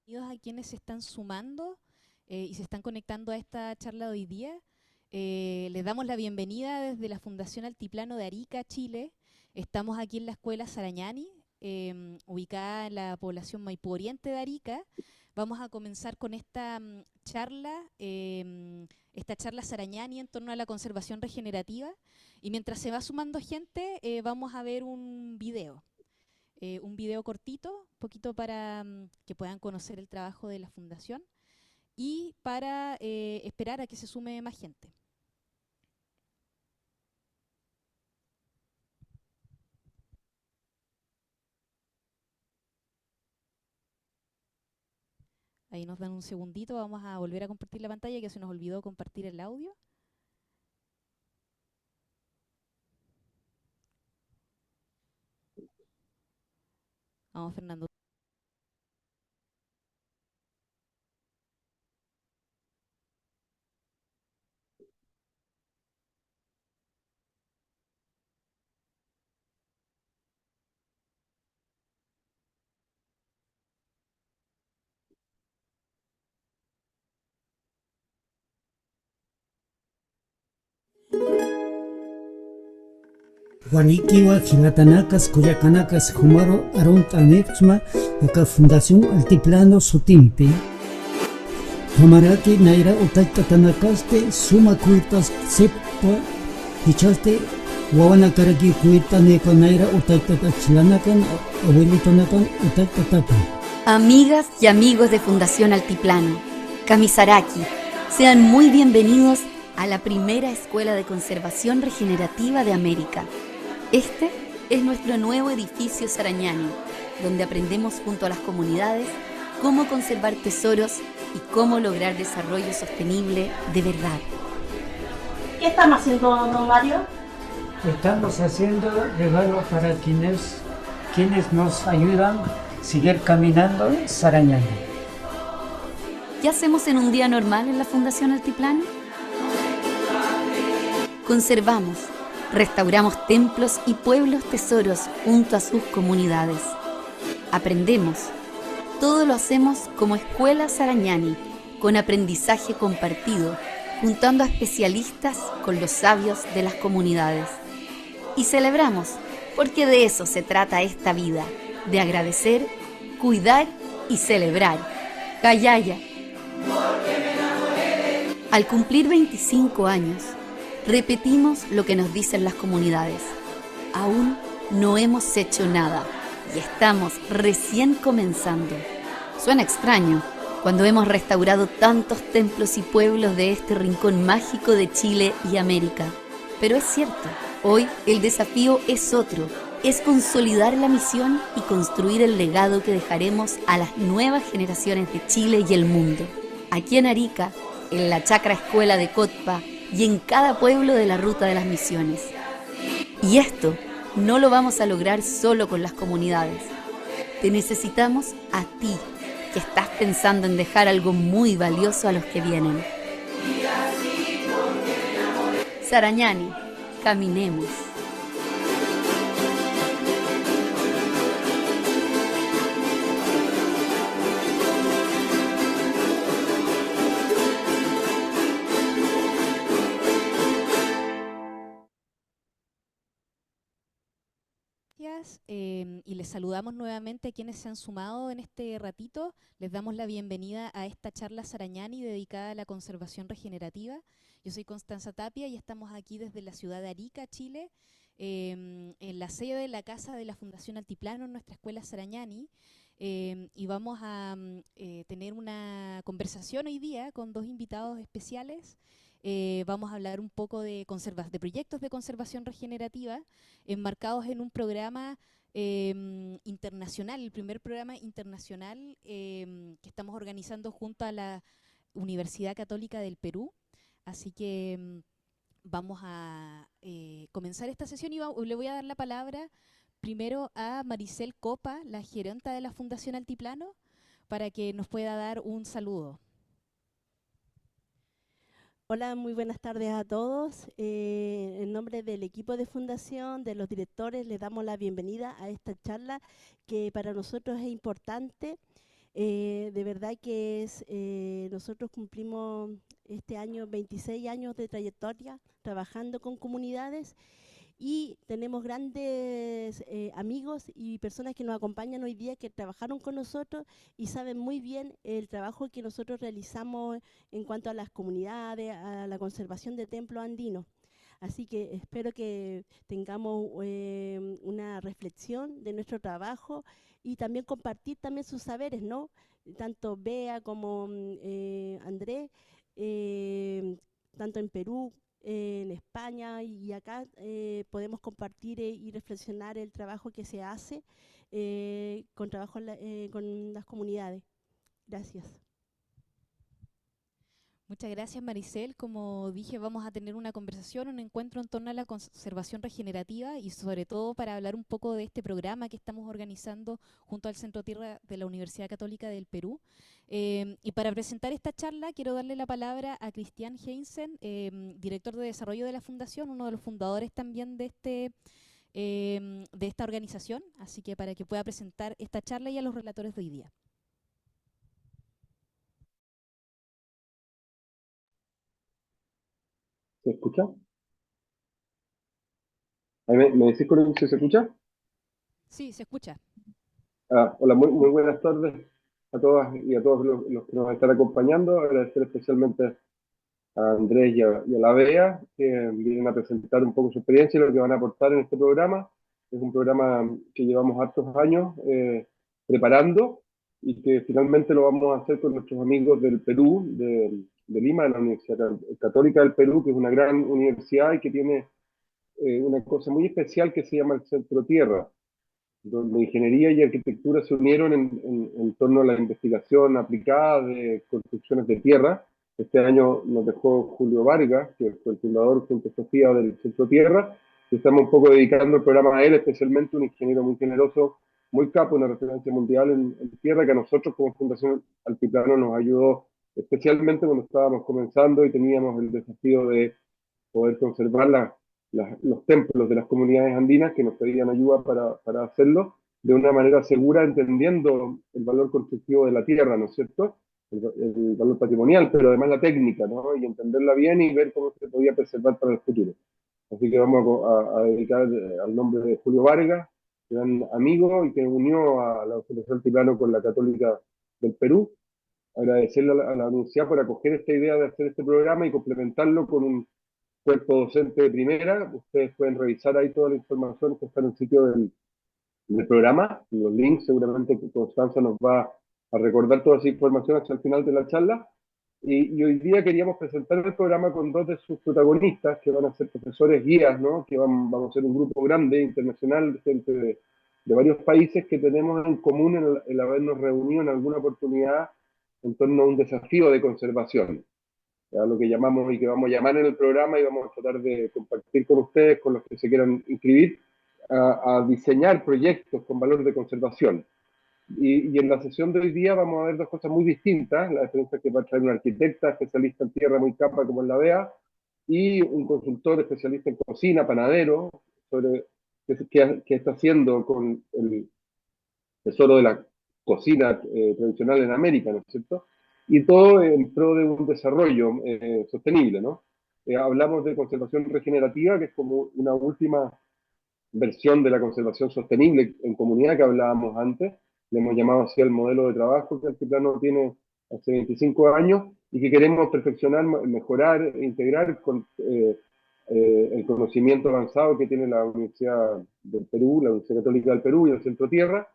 Bienvenidos a quienes se están sumando y se están conectando a esta charla de hoy día. Les damos la bienvenida desde la Fundación Altiplano de Arica, Chile. Estamos aquí en la Escuela Sarañani, ubicada en la población Maipú Oriente de Arica. Vamos a comenzar con esta charla Sarañani en torno a la conservación regenerativa. Y mientras se va sumando gente, vamos a ver un video cortito, poquito para que puedan conocer el trabajo de la fundación y para esperar a que se sume más gente. Ahí nos dan un segundito, vamos a volver a compartir la pantalla que se nos olvidó compartir el audio. Vamos, Fernando. Wanikiwa, Gilatanakas, Cuyacanakas, Humaro, Aront Anexma, acá Fundación Altiplano Sutimpi. Hamaraki, Naira, Utaitatanacaste, Suma Cuitas, Sepa, Hichaste, Wawanakaraki, Cuita, Neco, Naira, Utaitatachilanakan, Abuelitonakan, Utaitatapa. Amigas y amigos de Fundación Altiplano, Kamisaraki, sean muy bienvenidos a la primera Escuela de Conservación Regenerativa de América. Este es nuestro nuevo edificio Sarañani, donde aprendemos junto a las comunidades cómo conservar tesoros y cómo lograr desarrollo sostenible de verdad. ¿Qué están haciendo, don Mario? Estamos haciendo regalos para quienes nos ayudan a seguir caminando Sarañani. ¿Qué hacemos en un día normal en la Fundación Altiplano? Conservamos, restauramos templos y pueblos tesoros junto a sus comunidades. Aprendemos. Todo lo hacemos como Escuela Sarañani, con aprendizaje compartido, juntando a especialistas con los sabios de las comunidades. Y celebramos, porque de eso se trata esta vida, de agradecer, cuidar y celebrar. Kayaya. Al cumplir 25 años, repetimos lo que nos dicen las comunidades. Aún no hemos hecho nada y estamos recién comenzando. Suena extraño cuando hemos restaurado tantos templos y pueblos de este rincón mágico de Chile y América. Pero es cierto, hoy el desafío es otro, es consolidar la misión y construir el legado que dejaremos a las nuevas generaciones de Chile y el mundo. Aquí en Arica, en la Chacra Escuela de Cotpa y en cada pueblo de la Ruta de las Misiones. Y esto no lo vamos a lograr solo con las comunidades. Te necesitamos a ti, que estás pensando en dejar algo muy valioso a los que vienen. Sarañani, caminemos. Y les saludamos nuevamente a quienes se han sumado en este ratito. Les damos la bienvenida a esta charla Sarañani dedicada a la conservación regenerativa. Yo soy Constanza Tapia y estamos aquí desde la ciudad de Arica, Chile, en la sede de la casa de la Fundación Altiplano, en nuestra escuela Sarañani. Y vamos a tener una conversación hoy día con dos invitados especiales. Vamos a hablar un poco de proyectos de conservación regenerativa enmarcados en un programa internacional, el primer programa internacional que estamos organizando junto a la Universidad Católica del Perú. Así que vamos a comenzar esta sesión y le voy a dar la palabra primero a Maricel Copa, la gerenta de la Fundación Altiplano, para que nos pueda dar un saludo. Hola, muy buenas tardes a todos. En nombre del equipo de fundación, de los directores, les damos la bienvenida a esta charla que para nosotros es importante De verdad que nosotros cumplimos este año 26 años de trayectoria trabajando con comunidades y tenemos grandes amigos y personas que nos acompañan hoy día que trabajaron con nosotros y saben muy bien el trabajo que nosotros realizamos en cuanto a las comunidades, a la conservación de templos andinos. Así que espero que tengamos una reflexión de nuestro trabajo y también compartir también sus saberes, ¿no? Tanto Bea como Andrés, eh, tanto en Perú, en España y acá podemos compartir y reflexionar el trabajo que se hace con las comunidades. Gracias. Muchas gracias, Maricel. Como dije, vamos a tener una conversación, un encuentro en torno a la conservación regenerativa y sobre todo para hablar un poco de este programa que estamos organizando junto al Centro Tierra de la Universidad Católica del Perú. Y para presentar esta charla quiero darle la palabra a Cristian Heinzen, director de desarrollo de la Fundación, uno de los fundadores también de esta organización, así que para que pueda presentar esta charla y a los relatores de hoy día. ¿Se escucha? ¿Me decís si se escucha? Sí, se escucha. Hola, muy buenas tardes a todas y a todos los que nos están acompañando. Agradecer especialmente a Andrés y a la Bea, que vienen a presentar un poco su experiencia y lo que van a aportar en este programa. Es un programa que llevamos hartos años preparando y que finalmente lo vamos a hacer con nuestros amigos del Perú, de Lima, de la Universidad Católica del Perú, que es una gran universidad y que tiene una cosa muy especial que se llama el Centro Tierra, donde ingeniería y arquitectura se unieron en torno a la investigación aplicada de construcciones de tierra. Este año nos dejó Julio Vargas, que fue el fundador junto a Sofía del Centro Tierra, y estamos un poco dedicando el programa a él, especialmente un ingeniero muy generoso, muy capo, una referencia mundial en tierra, que a nosotros como Fundación Altiplano nos ayudó especialmente cuando estábamos comenzando y teníamos el desafío de poder conservar los templos de las comunidades andinas que nos pedían ayuda para hacerlo de una manera segura, entendiendo el valor constructivo de la tierra, ¿no es cierto? El valor patrimonial, pero además la técnica, ¿no? Y entenderla bien y ver cómo se podía preservar para el futuro. Así que vamos a dedicar al nombre de Julio Vargas, gran amigo y que unió a la Fundación Altiplano con la Católica del Perú. Agradecerle a la universidad por acoger esta idea de hacer este programa y complementarlo con un cuerpo docente de primera. Ustedes pueden revisar ahí toda la información que está en el sitio del programa. Los links seguramente Constanza nos va a recordar toda esa información hasta el final de la charla. Y hoy día queríamos presentar el programa con dos de sus protagonistas, que van a ser profesores guías, ¿no? Que vamos a ser un grupo grande, internacional, de gente de varios países que tenemos en común el habernos reunido en alguna oportunidad en torno a un desafío de conservación, a lo que llamamos y que vamos a llamar en el programa y vamos a tratar de compartir con ustedes, con los que se quieran inscribir, a diseñar proyectos con valor de conservación. Y en la sesión de hoy día vamos a ver dos cosas muy distintas. La diferencia es que va a traer un arquitecta especialista en tierra muy capa como es la BEA y un consultor especialista en cocina, panadero, sobre qué está haciendo con el tesoro de la cocina tradicional en América, ¿no es cierto? Y todo en pro de un desarrollo sostenible, ¿no? Hablamos de conservación regenerativa, que es como una última versión de la conservación sostenible en comunidad que hablábamos antes. Le hemos llamado así el modelo de trabajo que Altiplano tiene hace 25 años y que queremos perfeccionar, mejorar, integrar con el conocimiento avanzado que tiene la Universidad del Perú, la Universidad Católica del Perú y el Centro Tierra.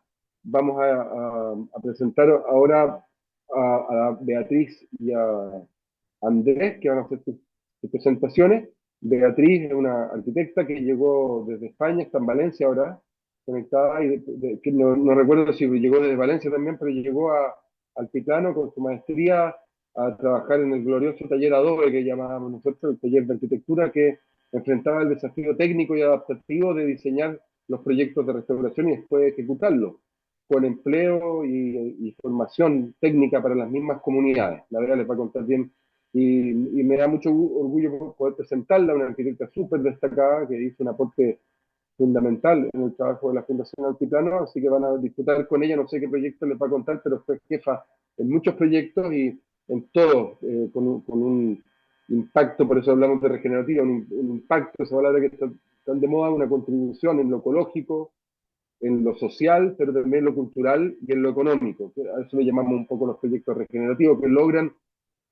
Vamos a presentar ahora a Beatriz y a Andrés, que van a hacer sus presentaciones. Beatriz es una arquitecta que llegó desde España, está en Valencia ahora, conectada, y que no recuerdo si llegó desde Valencia también, pero llegó a Altiplano con su maestría a trabajar en el glorioso taller Adobe que llamábamos nosotros, el taller de arquitectura que enfrentaba el desafío técnico y adaptativo de diseñar los proyectos de restauración y después ejecutarlos, con empleo y formación técnica para las mismas comunidades. La verdad les va a contar bien y me da mucho orgullo poder presentarla, una arquitecta súper destacada que hizo un aporte fundamental en el trabajo de la Fundación Altiplano, así que van a disfrutar con ella, no sé qué proyecto les va a contar, pero fue jefa en muchos proyectos y en todos, con un impacto, por eso hablamos de regenerativo, un impacto, esa palabra que está tan de moda, una contribución en lo ecológico, en lo social, pero también en lo cultural y en lo económico. A eso le llamamos un poco los proyectos regenerativos, que logran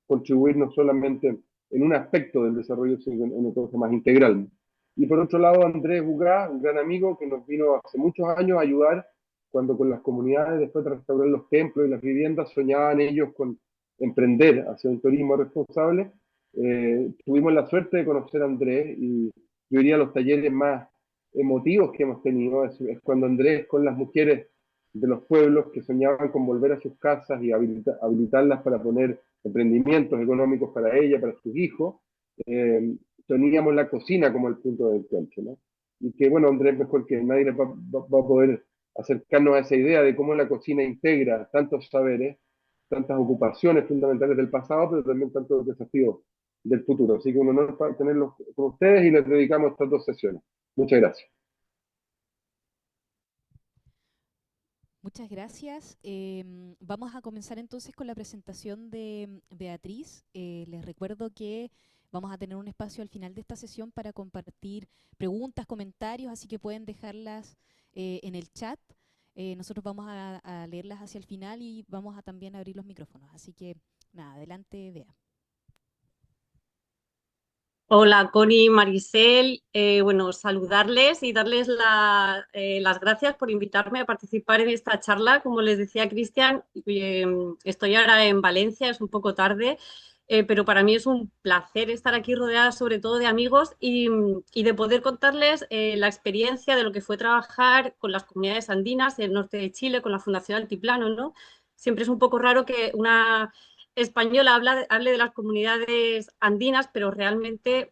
contribuir no solamente en un aspecto del desarrollo, sino en una cosa más integral. Y por otro lado, Andrés Bugá, un gran amigo que nos vino hace muchos años a ayudar cuando con las comunidades, después de restaurar los templos y las viviendas, soñaban ellos con emprender hacia un turismo responsable. Tuvimos la suerte de conocer a Andrés y yo diría los talleres más emotivos que hemos tenido es cuando Andrés con las mujeres de los pueblos que soñaban con volver a sus casas y habilitarlas para poner emprendimientos económicos para ella, para sus hijos, teníamos la cocina como el punto de encuentro, ¿no? Y que, bueno, Andrés, mejor que nadie va a poder acercarnos a esa idea de cómo la cocina integra tantos saberes, tantas ocupaciones fundamentales del pasado, pero también tantos desafíos del futuro. Así que un honor tenerlos con ustedes y les dedicamos estas 2 sesiones. Muchas gracias. Muchas gracias. Vamos a comenzar entonces con la presentación de Beatriz. Les recuerdo que vamos a tener un espacio al final de esta sesión para compartir preguntas, comentarios, así que pueden dejarlas en el chat. Nosotros vamos a leerlas hacia el final y vamos a también abrir los micrófonos. Así que, nada, adelante, Bea. Hola, Connie, Marisel. Bueno, saludarles y darles las gracias por invitarme a participar en esta charla. Como les decía Cristian, estoy ahora en Valencia, es un poco tarde, pero para mí es un placer estar aquí rodeada sobre todo de amigos y de poder contarles la experiencia de lo que fue trabajar con las comunidades andinas en el norte de Chile, con la Fundación Altiplano, ¿no? Siempre es un poco raro que una española hable de las comunidades andinas, pero realmente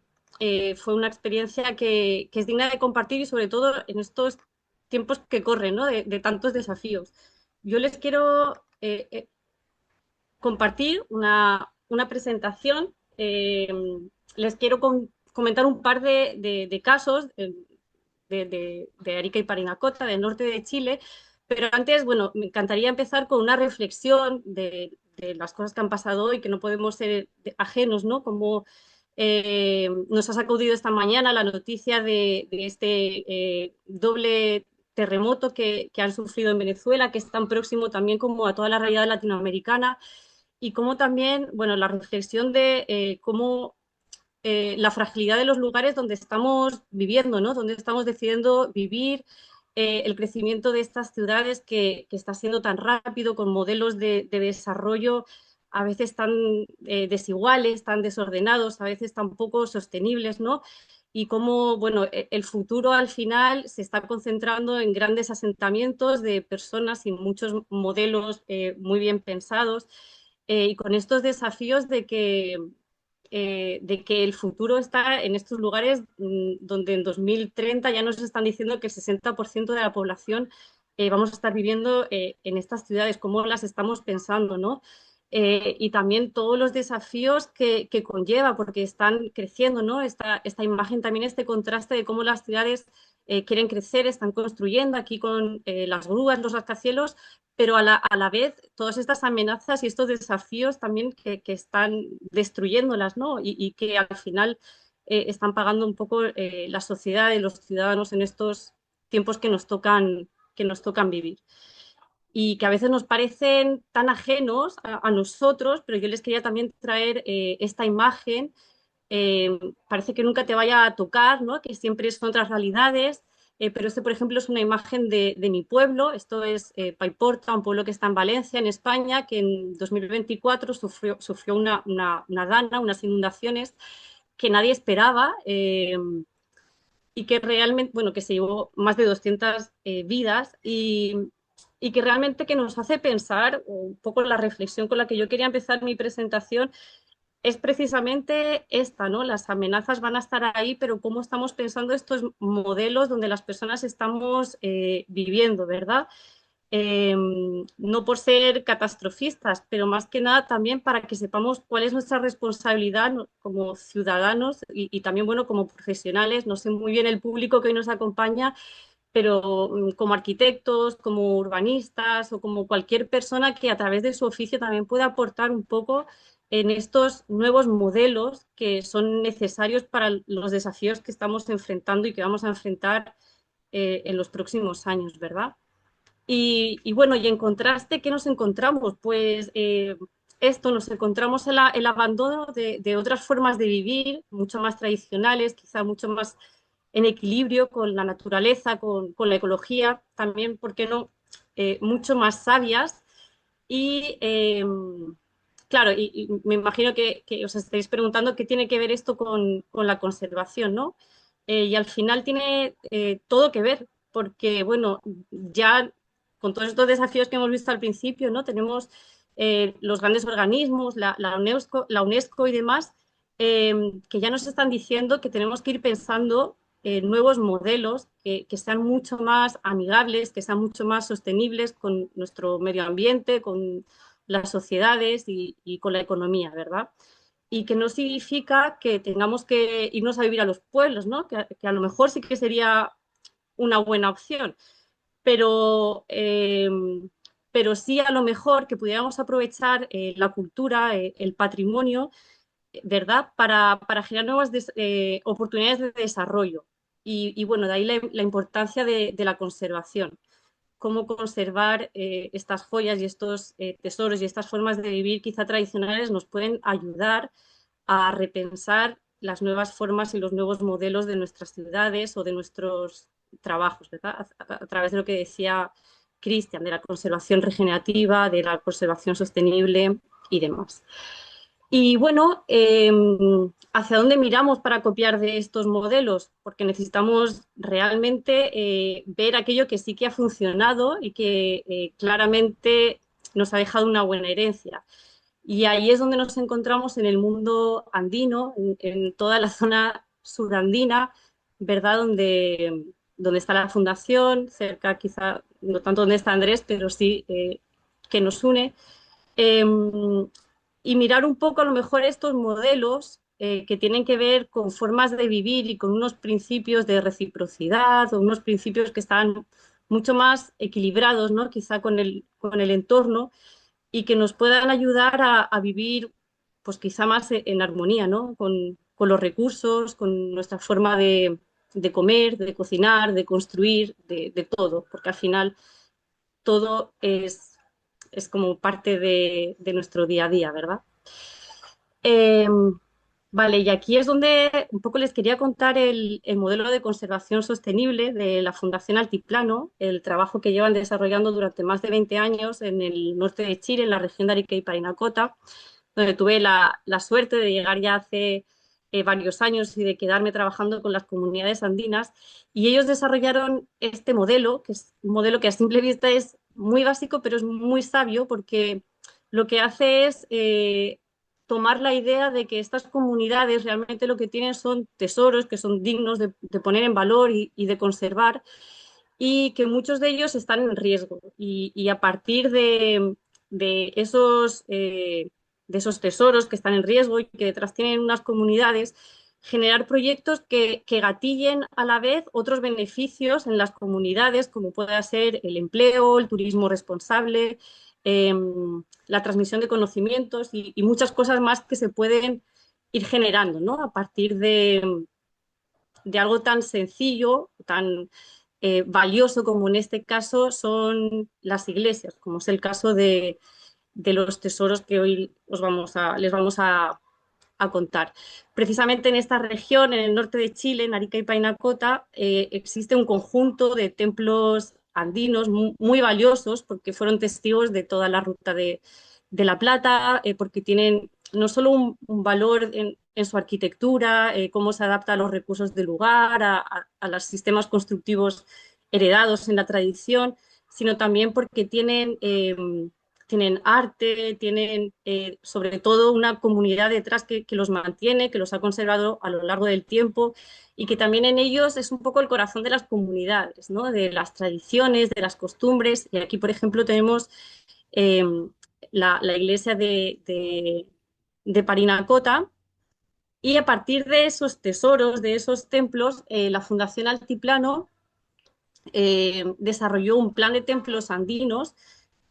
fue una experiencia que es digna de compartir y sobre todo en estos tiempos que corren, ¿no? de tantos desafíos. Yo les quiero compartir una presentación, les quiero comentar un par de casos de Arica y Parinacota, del norte de Chile, pero antes, bueno, me encantaría empezar con una reflexión de las cosas que han pasado hoy, que no podemos ser ajenos, ¿no? Como nos ha sacudido esta mañana la noticia de este doble terremoto que han sufrido en Venezuela, que es tan próximo también como a toda la realidad latinoamericana, y como también, bueno, la reflexión de cómo la fragilidad de los lugares donde estamos viviendo, ¿no? Donde estamos decidiendo vivir, el crecimiento de estas ciudades que está siendo tan rápido, con modelos de desarrollo a veces tan desiguales, tan desordenados, a veces tan poco sostenibles, ¿no? Y cómo, bueno, el futuro al final se está concentrando en grandes asentamientos de personas y muchos modelos muy bien pensados, y con estos desafíos de que el futuro está en estos lugares donde en 2030 ya nos están diciendo que el 60% de la población vamos a estar viviendo en estas ciudades, cómo las estamos pensando, ¿no? Y también todos los desafíos que conlleva, porque están creciendo, ¿no? Esta imagen también, este contraste de cómo las ciudades quieren crecer, están construyendo aquí con las grúas, los rascacielos, pero a la vez todas estas amenazas y estos desafíos también que están destruyéndolas, ¿no? Y que al final están pagando un poco la sociedad y los ciudadanos en estos tiempos que nos tocan vivir. Y que a veces nos parecen tan ajenos a nosotros, pero yo les quería también traer esta imagen. Parece que nunca te vaya a tocar, ¿no? Que siempre son otras realidades, pero este, por ejemplo, es una imagen de mi pueblo. Esto es Paiporta, un pueblo que está en Valencia, en España, que en 2024 sufrió una dana, unas inundaciones que nadie esperaba, y que realmente, bueno, que se llevó más de 200 vidas y que realmente que nos hace pensar un poco la reflexión con la que yo quería empezar mi presentación es precisamente esta, ¿no? Las amenazas van a estar ahí, pero cómo estamos pensando estos modelos donde las personas estamos viviendo, ¿verdad? no por ser catastrofistas, pero más que nada también para que sepamos cuál es nuestra responsabilidad como ciudadanos y también, bueno, como profesionales. No sé muy bien el público que hoy nos acompaña, pero como arquitectos, como urbanistas o como cualquier persona que a través de su oficio también pueda aportar un poco en estos nuevos modelos que son necesarios para los desafíos que estamos enfrentando y que vamos a enfrentar en los próximos años, ¿verdad? Y bueno, y en contraste, ¿qué nos encontramos? Pues esto, nos encontramos el abandono de otras formas de vivir, mucho más tradicionales, quizá mucho más en equilibrio con la naturaleza, con la ecología, también, ¿por qué no? Mucho más sabias. Y claro, y me imagino que os estáis preguntando qué tiene que ver esto con la conservación, ¿no? Y al final tiene todo que ver, porque, bueno, ya con todos estos desafíos que hemos visto al principio, ¿no? Tenemos los grandes organismos, la UNESCO y demás, que ya nos están diciendo que tenemos que ir pensando en nuevos modelos que sean mucho más amigables, que sean mucho más sostenibles con nuestro medio ambiente, con las sociedades y con la economía, ¿verdad? Y que no significa que tengamos que irnos a vivir a los pueblos, ¿no? Que a lo mejor sí que sería una buena opción, pero, pero sí a lo mejor que pudiéramos aprovechar la cultura, el patrimonio, ¿verdad? Para generar nuevas oportunidades de desarrollo. Y bueno, de ahí la importancia de la conservación. Cómo conservar estas joyas y estos tesoros y estas formas de vivir quizá tradicionales nos pueden ayudar a repensar las nuevas formas y los nuevos modelos de nuestras ciudades o de nuestros trabajos, ¿verdad? A través de lo que decía Cristian, de la conservación regenerativa, de la conservación sostenible y demás. Y bueno, ¿hacia dónde miramos para copiar de estos modelos? Porque necesitamos realmente ver aquello que sí que ha funcionado y que claramente nos ha dejado una buena herencia. Y ahí es donde nos encontramos en el mundo andino, en toda la zona surandina, ¿verdad? Donde está la fundación, cerca quizá, no tanto donde está Andrés, pero sí que nos une. Eh, y mirar un poco a lo mejor estos modelos que tienen que ver con formas de vivir y con unos principios de reciprocidad o unos principios que están mucho más equilibrados, ¿no? Quizá con el entorno y que nos puedan ayudar a vivir pues quizá más en armonía, ¿no? Con los recursos, con nuestra forma de comer, de cocinar, de construir, de todo, porque al final todo es como parte de nuestro día a día, ¿verdad? Eh, vale, y aquí es donde un poco les quería contar el modelo de conservación sostenible de la Fundación Altiplano, el trabajo que llevan desarrollando durante más de 20 años en el norte de Chile, en la región de Arica y Parinacota, donde tuve la suerte de llegar ya hace varios años y de quedarme trabajando con las comunidades andinas. Y ellos desarrollaron este modelo, que es un modelo que a simple vista es muy básico, pero es muy sabio porque lo que hace es tomar la idea de que estas comunidades realmente lo que tienen son tesoros que son dignos de poner en valor y de conservar y que muchos de ellos están en riesgo. Y a partir de de esos tesoros que están en riesgo y que detrás tienen unas comunidades, generar proyectos que gatillen a la vez otros beneficios en las comunidades, como pueda ser el empleo, el turismo responsable, eh, la transmisión de conocimientos y muchas cosas más que se pueden ir generando, ¿no? A partir de algo tan sencillo, tan valioso como en este caso son las iglesias, como es el caso de los tesoros que hoy les vamos a contar. Precisamente en esta región, en el norte de Chile, en Arica y Painacota, existe un conjunto de templos andinos muy valiosos porque fueron testigos de toda la ruta de la Plata, porque tienen no solo un valor en su arquitectura, cómo se adapta a los recursos del lugar, a los sistemas constructivos heredados en la tradición, sino también porque tienen tienen arte, tienen sobre todo una comunidad detrás que los mantiene, que los ha conservado a lo largo del tiempo y que también en ellos es un poco el corazón de las comunidades, ¿no? De las tradiciones, de las costumbres. Y aquí, por ejemplo, tenemos eh, la iglesia de Parinacota, y a partir de esos tesoros, de esos templos, la Fundación Altiplano desarrolló un plan de templos andinos.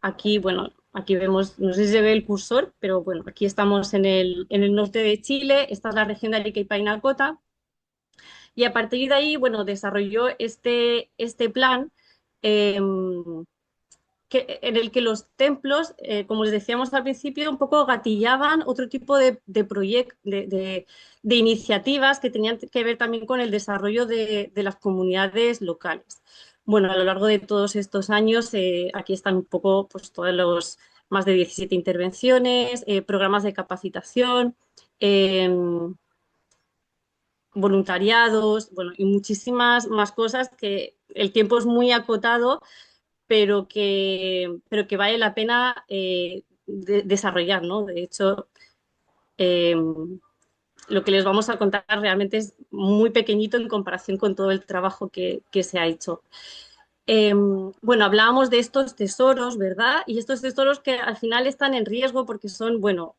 Aquí, bueno, aquí vemos, no sé si se ve el cursor, pero bueno, aquí estamos en el norte de Chile, esta es la región de Arica y Parinacota, y a partir de ahí, bueno, desarrolló este plan eh, en el que los templos, como les decíamos al principio, un poco gatillaban otro tipo de proyectos, de iniciativas que tenían que ver también con el desarrollo de las comunidades locales. Bueno, a lo largo de todos estos años, aquí están un poco pues, todos los más de 17 intervenciones, programas de capacitación, eh, voluntariados, bueno, y muchísimas más cosas que el tiempo es muy acotado, pero que vale la pena desarrollar, ¿no? De hecho, eh, lo que les vamos a contar realmente es muy pequeñito en comparación con todo el trabajo que se ha hecho. Bueno, hablábamos de estos tesoros, ¿verdad? Y estos tesoros que al final están en riesgo porque son, bueno,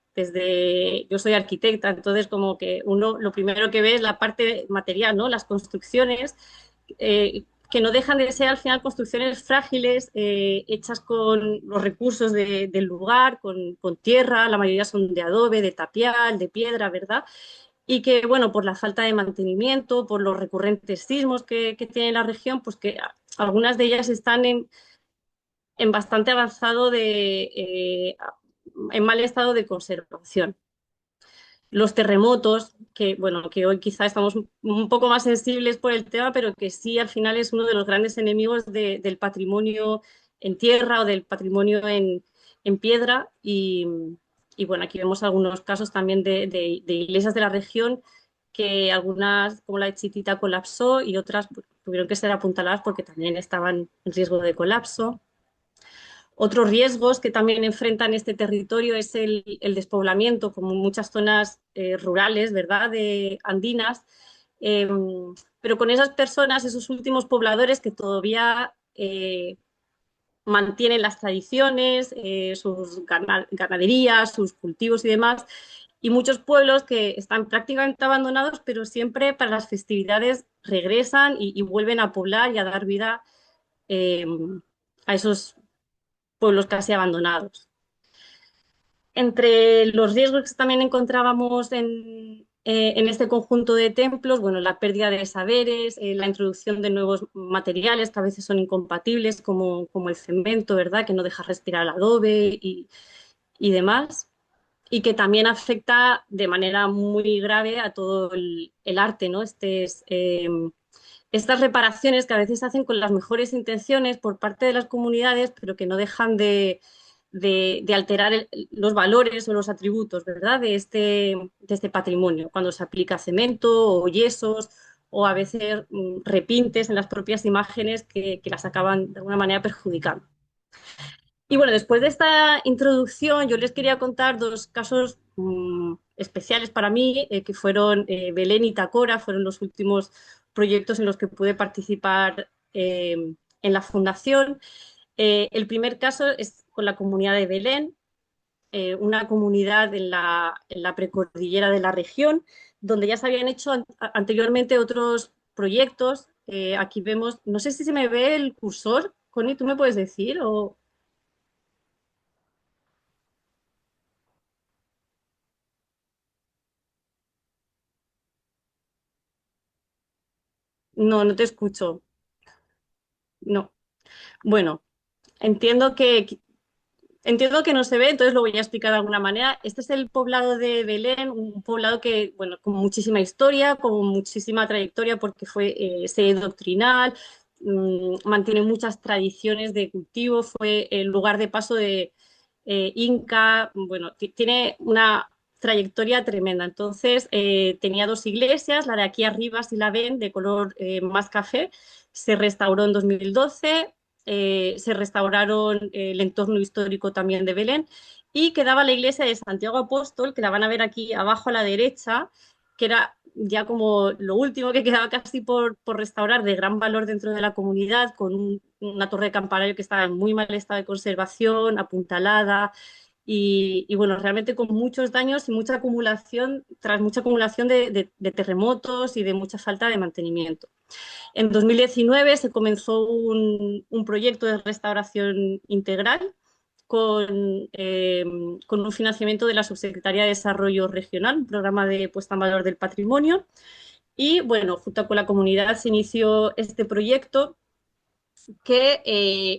yo soy arquitecta, entonces como que uno lo primero que ve es la parte material, ¿no? Las construcciones, que no dejan de ser al final construcciones frágiles, hechas con los recursos del lugar, con tierra, la mayoría son de adobe, de tapial, de piedra, ¿verdad? Y que, bueno, por la falta de mantenimiento, por los recurrentes sismos que tiene la región, pues que algunas de ellas están en bastante avanzado en mal estado de conservación. Los terremotos, que bueno, que hoy quizá estamos un poco más sensibles por el tema, pero que sí al final es uno de los grandes enemigos del patrimonio en tierra o del patrimonio en piedra. Y, bueno, aquí vemos algunos casos también de iglesias de la región que algunas, como la de Chitita, colapsó y otras tuvieron que ser apuntaladas porque también estaban en riesgo de colapso. Otros riesgos que también enfrentan este territorio es el despoblamiento, como muchas zonas rurales, ¿verdad?, de andinas, eh, pero con esas personas, esos últimos pobladores que todavía mantienen las tradiciones, sus ganaderías, sus cultivos y demás, y muchos pueblos que están prácticamente abandonados, pero siempre para las festividades regresan y vuelven a poblar y a dar vida eh, a esos pueblos casi abandonados. Entre los riesgos que también encontrábamos en este conjunto de templos, bueno, la pérdida de saberes, la introducción de nuevos materiales que a veces son incompatibles, como el cemento, ¿verdad?, que no deja respirar el adobe y demás, y que también afecta de manera muy grave a todo el arte, ¿no? Estas reparaciones que a veces se hacen con las mejores intenciones por parte de las comunidades, pero que no dejan de alterar los valores o los atributos, ¿verdad?, de este patrimonio, cuando se aplica cemento o yesos o a veces repintes en las propias imágenes que las acaban de alguna manera perjudicando. Y bueno, después de esta introducción, yo les quería contar dos casos especiales para mí, que fueron Belén y Tacora, fueron los últimos proyectos en los que pude participar en la fundación. El primer caso es con la comunidad de Belén, una comunidad en la precordillera de la región, donde ya se habían hecho anteriormente otros proyectos. Aquí vemos, no sé si se me ve el cursor, Connie, ¿tú me puedes decir? O... No, no te escucho. No. Bueno, entiendo entiendo que no se ve, entonces lo voy a explicar de alguna manera. Este es el poblado de Belén, un poblado que, bueno, con muchísima historia, con muchísima trayectoria, porque fue sede doctrinal, mantiene muchas tradiciones de cultivo, fue el lugar de paso de Inca, bueno, tiene una trayectoria tremenda. Entonces, tenía dos iglesias, la de aquí arriba, si la ven, de color más café, se restauró en 2012. se restauraron el entorno histórico también de Belén y quedaba la iglesia de Santiago Apóstol, que la van a ver aquí abajo a la derecha, que era ya como lo último que quedaba casi por restaurar, de gran valor dentro de la comunidad, con una torre de campanario que estaba en muy mal estado de conservación, apuntalada, y bueno, realmente con muchos daños y mucha acumulación, tras mucha acumulación de terremotos y de mucha falta de mantenimiento. En 2019 se comenzó un proyecto de restauración integral con un financiamiento de la Subsecretaría de Desarrollo Regional, un programa de puesta en valor del patrimonio. Y bueno, junto con la comunidad se inició este proyecto que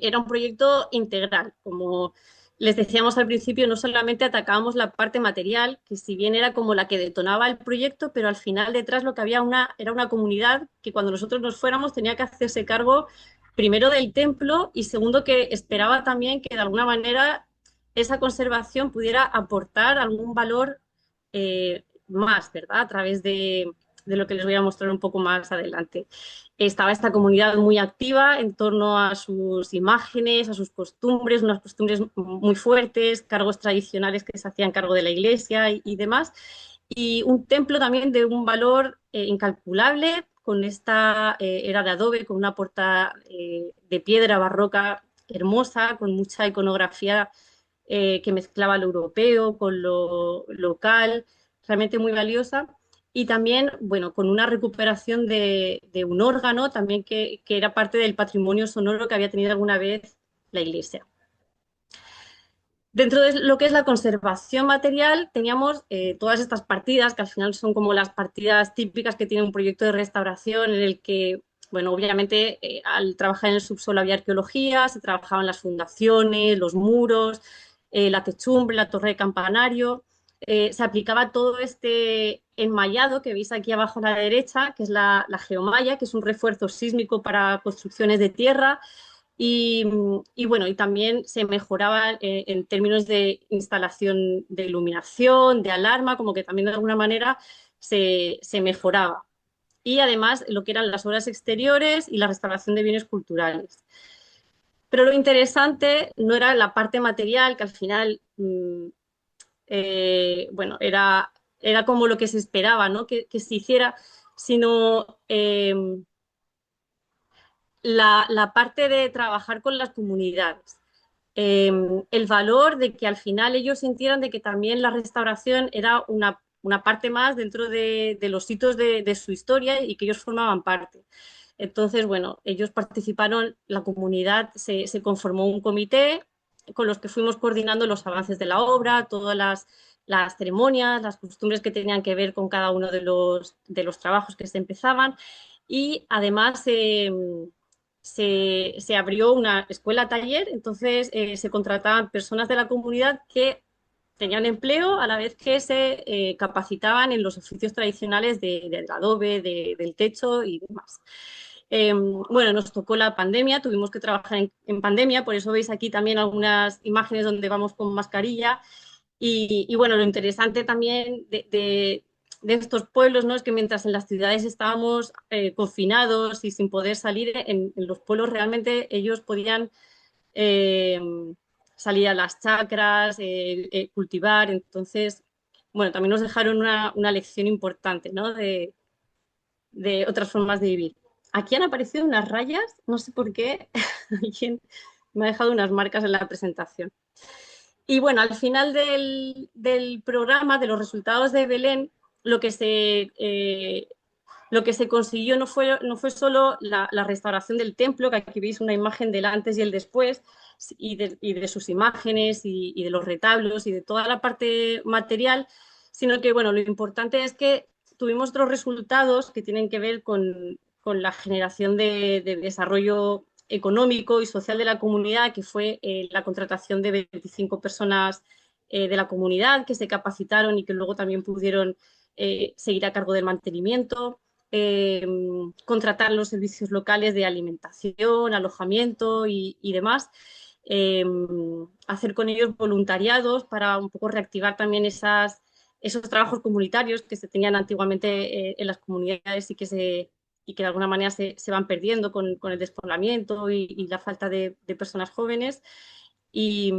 era un proyecto integral. Como les decíamos al principio, no solamente atacábamos la parte material, que si bien era como la que detonaba el proyecto, pero al final detrás lo que había era una comunidad que cuando nosotros nos fuéramos tenía que hacerse cargo primero del templo y segundo que esperaba también que de alguna manera esa conservación pudiera aportar algún valor más, ¿verdad? A través de lo que les voy a mostrar un poco más adelante. Estaba esta comunidad muy activa en torno a sus imágenes, a sus costumbres, unas costumbres muy fuertes, cargos tradicionales que se hacían cargo de la iglesia y demás. Y un templo también de un valor incalculable, con esta era de adobe, con una puerta de piedra barroca hermosa, con mucha iconografía que mezclaba lo europeo con lo local, realmente muy valiosa. Y también, bueno, con una recuperación de un órgano también que era parte del patrimonio sonoro que había tenido alguna vez la iglesia. Dentro de lo que es la conservación material, teníamos todas estas partidas, que al final son como las partidas típicas que tiene un proyecto de restauración en el que, bueno, obviamente al trabajar en el subsuelo había arqueología, se trabajaban las fundaciones, los muros, la techumbre, la torre de campanario, se aplicaba todo este enmayado que veis aquí abajo a la derecha, que es la geomalla, que es un refuerzo sísmico para construcciones de tierra, y bueno, y también se mejoraba en términos de instalación de iluminación, de alarma, como que también de alguna manera se mejoraba. Y además lo que eran las obras exteriores y la restauración de bienes culturales. Pero lo interesante no era la parte material, que al final, bueno, era como lo que se esperaba, ¿no? Que se hiciera, sino la parte de trabajar con las comunidades. El valor de que al final ellos sintieran de que también la restauración era una parte más dentro de los hitos de su historia y que ellos formaban parte. Entonces, bueno, ellos participaron, la comunidad se conformó un comité con los que fuimos coordinando los avances de la obra, todas las ceremonias, las costumbres que tenían que ver con cada uno de los trabajos que se empezaban y además se abrió una escuela-taller, entonces se contrataban personas de la comunidad que tenían empleo a la vez que se capacitaban en los oficios tradicionales del adobe, del techo y demás. Bueno, nos tocó la pandemia, tuvimos que trabajar en pandemia, por eso veis aquí también algunas imágenes donde vamos con mascarilla. Y bueno, lo interesante también de estos pueblos, ¿no? Es que mientras en las ciudades estábamos confinados y sin poder salir, en los pueblos realmente ellos podían eh, salir a las chacras, cultivar. Entonces, bueno, también nos dejaron una lección importante, ¿no? De otras formas de vivir. Aquí han aparecido unas rayas, no sé por qué, alguien me ha dejado unas marcas en la presentación. Y bueno, al final del programa, de los resultados de Belén, lo que se consiguió no fue solo la restauración del templo, que aquí veis una imagen del antes y el después, y de sus imágenes y de los retablos y de toda la parte material, sino que bueno, lo importante es que tuvimos otros resultados que tienen que ver con la generación de desarrollo económico y social de la comunidad, que fue la contratación de 25 personas de la comunidad que se capacitaron y que luego también pudieron seguir a cargo del mantenimiento, contratar los servicios locales de alimentación, alojamiento y demás, hacer con ellos voluntariados para un poco reactivar también esos trabajos comunitarios que se tenían antiguamente en las comunidades y y que de alguna manera se van perdiendo con el despoblamiento y la falta de personas jóvenes. Y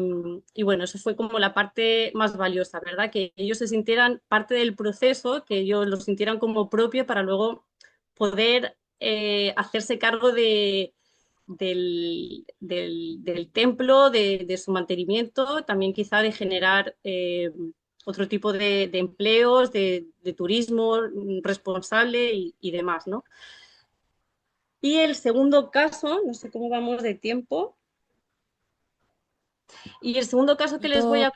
bueno, eso fue como la parte más valiosa, ¿verdad? Que ellos se sintieran parte del proceso, que ellos lo sintieran como propio para luego poder hacerse cargo del templo, de su mantenimiento, también quizá de generar otro tipo de empleos, de turismo responsable y demás, ¿no? Y el segundo caso, no sé cómo vamos de tiempo, y el segundo caso que les voy a...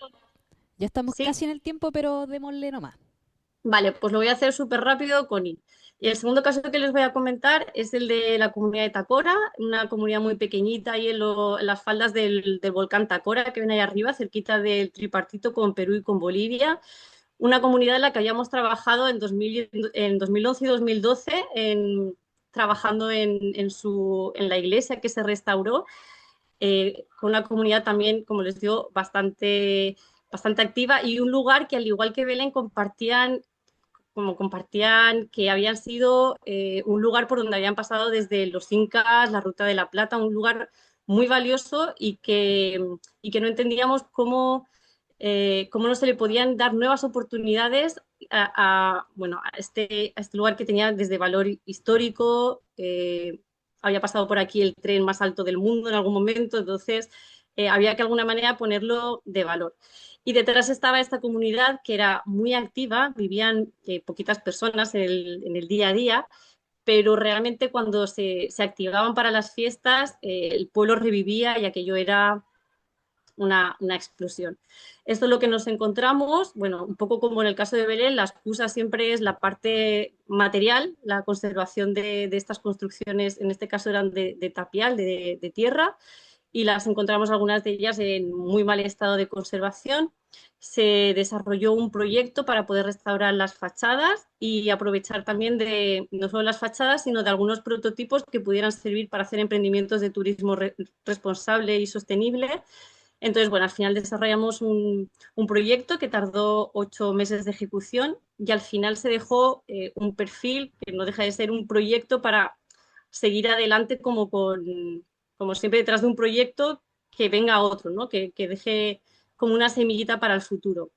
Ya estamos ¿Sí? casi en el tiempo, pero démosle nomás. Vale, pues lo voy a hacer súper rápido, Connie. Y el segundo caso que les voy a comentar es el de la comunidad de Tacora, una comunidad muy pequeñita ahí en las faldas del volcán Tacora, que ven ahí arriba, cerquita del tripartito con Perú y con Bolivia. Una comunidad en la que habíamos trabajado en 2011 y 2012, trabajando en la iglesia que se restauró, con una comunidad también, como les digo, bastante activa y un lugar que, al igual que Belén, compartían que habían sido un lugar por donde habían pasado desde los incas, la Ruta de la Plata, un lugar muy valioso y que no entendíamos cómo no se le podían dar nuevas oportunidades bueno, a este lugar que tenía desde valor histórico. Había pasado por aquí el tren más alto del mundo en algún momento, entonces había que de alguna manera ponerlo de valor. Y detrás estaba esta comunidad que era muy activa, vivían poquitas personas en el día a día, pero realmente cuando se activaban para las fiestas, el pueblo revivía y aquello era una explosión. Esto es lo que nos encontramos, bueno, un poco como en el caso de Belén, la excusa siempre es la parte material, la conservación de estas construcciones, en este caso eran de tapial, de tierra, y las encontramos algunas de ellas en muy mal estado de conservación. Se desarrolló un proyecto para poder restaurar las fachadas y aprovechar también de no solo las fachadas, sino de algunos prototipos que pudieran servir para hacer emprendimientos de turismo responsable y sostenible. Entonces, bueno, al final desarrollamos un proyecto que tardó 8 meses de ejecución y al final se dejó un perfil que no deja de ser un proyecto para seguir adelante como siempre detrás de un proyecto que venga otro, ¿no? Que deje como una semillita para el futuro.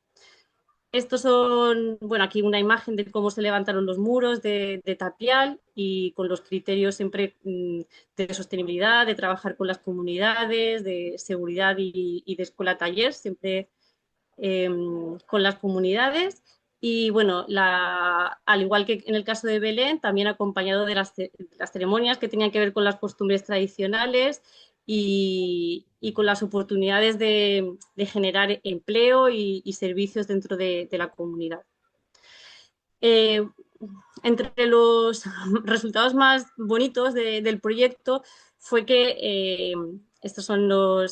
Estos son, bueno, aquí una imagen de cómo se levantaron los muros de tapial y con los criterios siempre de sostenibilidad, de trabajar con las comunidades, de seguridad y de escuela-taller, siempre con las comunidades. Y bueno, al igual que en el caso de Belén, también acompañado de las ceremonias que tenían que ver con las costumbres tradicionales y con las oportunidades de generar empleo y servicios dentro de la comunidad. Eh, Entre los resultados más bonitos del proyecto fue que estos son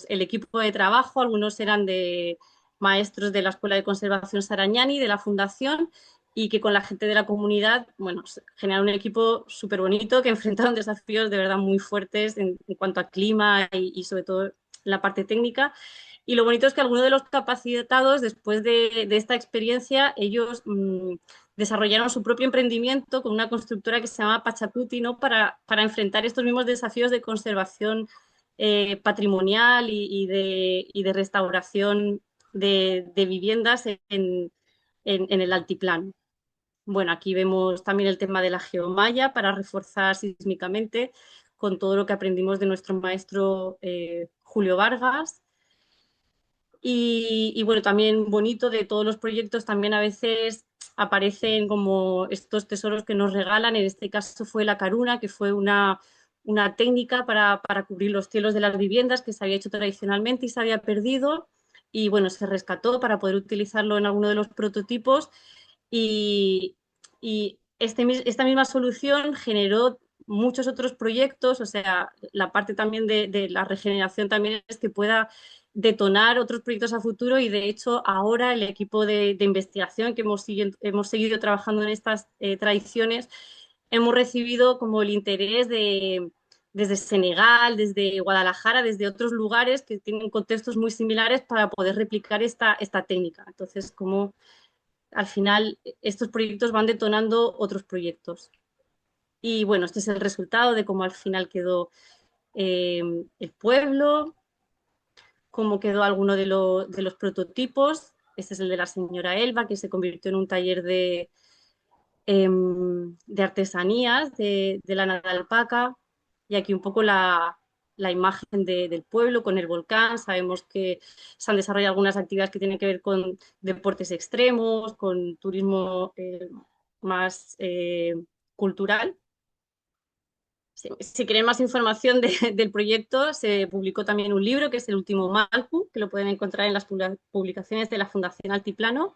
el equipo de trabajo, algunos eran de maestros de la Escuela de Conservación Sarañani, de la Fundación, y que con la gente de la comunidad, bueno, generaron un equipo súper bonito que enfrentaron desafíos de verdad muy fuertes en cuanto a clima y sobre todo la parte técnica. Y lo bonito es que algunos de los capacitados, después de esta experiencia, ellos desarrollaron su propio emprendimiento con una constructora que se llama Pachacuti, ¿no? Para enfrentar estos mismos desafíos de conservación patrimonial y de restauración de viviendas en el altiplano. Bueno, aquí vemos también el tema de la geomalla para reforzar sísmicamente con todo lo que aprendimos de nuestro maestro Julio Vargas. Y bueno, también bonito de todos los proyectos, también a veces aparecen como estos tesoros que nos regalan. En este caso fue la caruna, que fue una técnica para cubrir los cielos de las viviendas que se había hecho tradicionalmente y se había perdido. Y bueno, se rescató para poder utilizarlo en alguno de los prototipos. Y esta misma solución generó muchos otros proyectos, o sea, la parte también de la regeneración también es que pueda detonar otros proyectos a futuro y de hecho ahora el equipo de investigación que hemos seguido trabajando en estas tradiciones, hemos recibido como el interés desde Senegal, desde Guadalajara, desde otros lugares que tienen contextos muy similares para poder replicar esta técnica. Entonces, como al final estos proyectos van detonando otros proyectos. Y bueno, este es el resultado de cómo al final quedó el pueblo, cómo quedó alguno de los prototipos. Este es el de la señora Elba, que se convirtió en un taller de artesanías de lana de alpaca. Y aquí un poco la imagen del pueblo con el volcán. Sabemos que se han desarrollado algunas actividades que tienen que ver con deportes extremos, con turismo más cultural. Si quieren más información del proyecto, se publicó también un libro que es El último Malku, que lo pueden encontrar en las publicaciones de la Fundación Altiplano.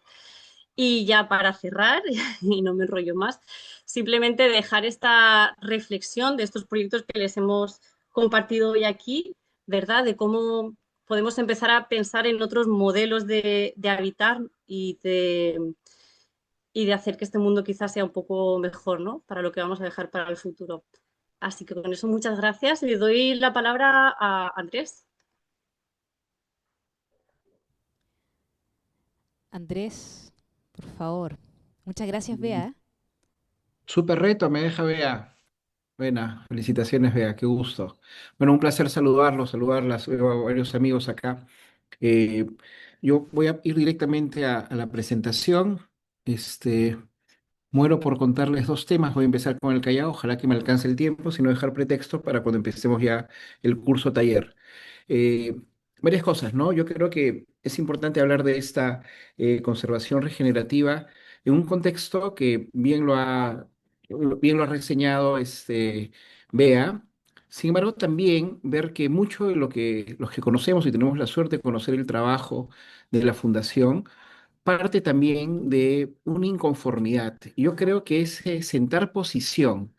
Y ya para cerrar, y no me enrollo más, simplemente dejar esta reflexión de estos proyectos que les hemos compartido hoy aquí, ¿verdad? De cómo podemos empezar a pensar en otros modelos de habitar y de hacer que este mundo quizás sea un poco mejor, ¿no? Para lo que vamos a dejar para el futuro. Así que con eso muchas gracias. Le doy la palabra a Andrés. Andrés, por favor. Muchas gracias, Bea. Súper reto, me deja Bea. Buena, felicitaciones, Bea, qué gusto. Bueno, un placer saludarlas, veo a varios amigos acá. Eh, yo voy a ir directamente a la presentación. Este, muero por contarles dos temas. Voy a empezar con el Callao, ojalá que me alcance el tiempo, sino dejar pretexto para cuando empecemos ya el curso taller. Eh, Varias cosas, ¿no? Yo creo que es importante hablar de esta conservación regenerativa en un contexto que bien lo ha reseñado Bea. Sin embargo, también ver que mucho de lo que los que conocemos y tenemos la suerte de conocer el trabajo de la Fundación, parte también de una inconformidad. Yo creo que ese sentar posición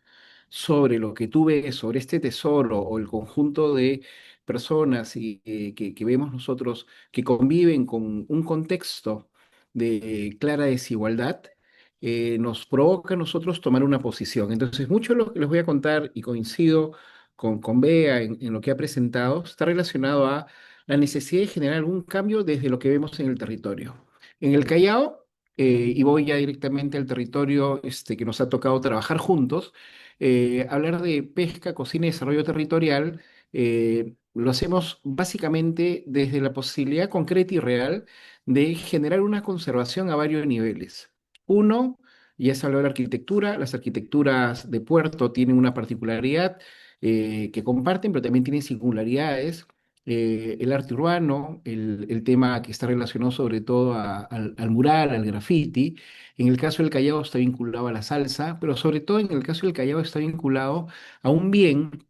sobre lo que tú ves, sobre este tesoro o el conjunto de personas que vemos nosotros que conviven con un contexto de clara desigualdad, nos provoca a nosotros tomar una posición. Entonces, mucho de lo que les voy a contar, y coincido con Bea en lo que ha presentado, está relacionado a la necesidad de generar algún cambio desde lo que vemos en el territorio. En el Callao, y voy ya directamente al territorio que nos ha tocado trabajar juntos, hablar de pesca, cocina y desarrollo territorial, lo hacemos básicamente desde la posibilidad concreta y real de generar una conservación a varios niveles. Uno, ya se habló de la arquitectura, las arquitecturas de puerto tienen una particularidad que comparten, pero también tienen singularidades. El arte urbano, el tema que está relacionado sobre todo al mural, al graffiti. En el caso del Callao está vinculado a la salsa, pero sobre todo en el caso del Callao está vinculado a un bien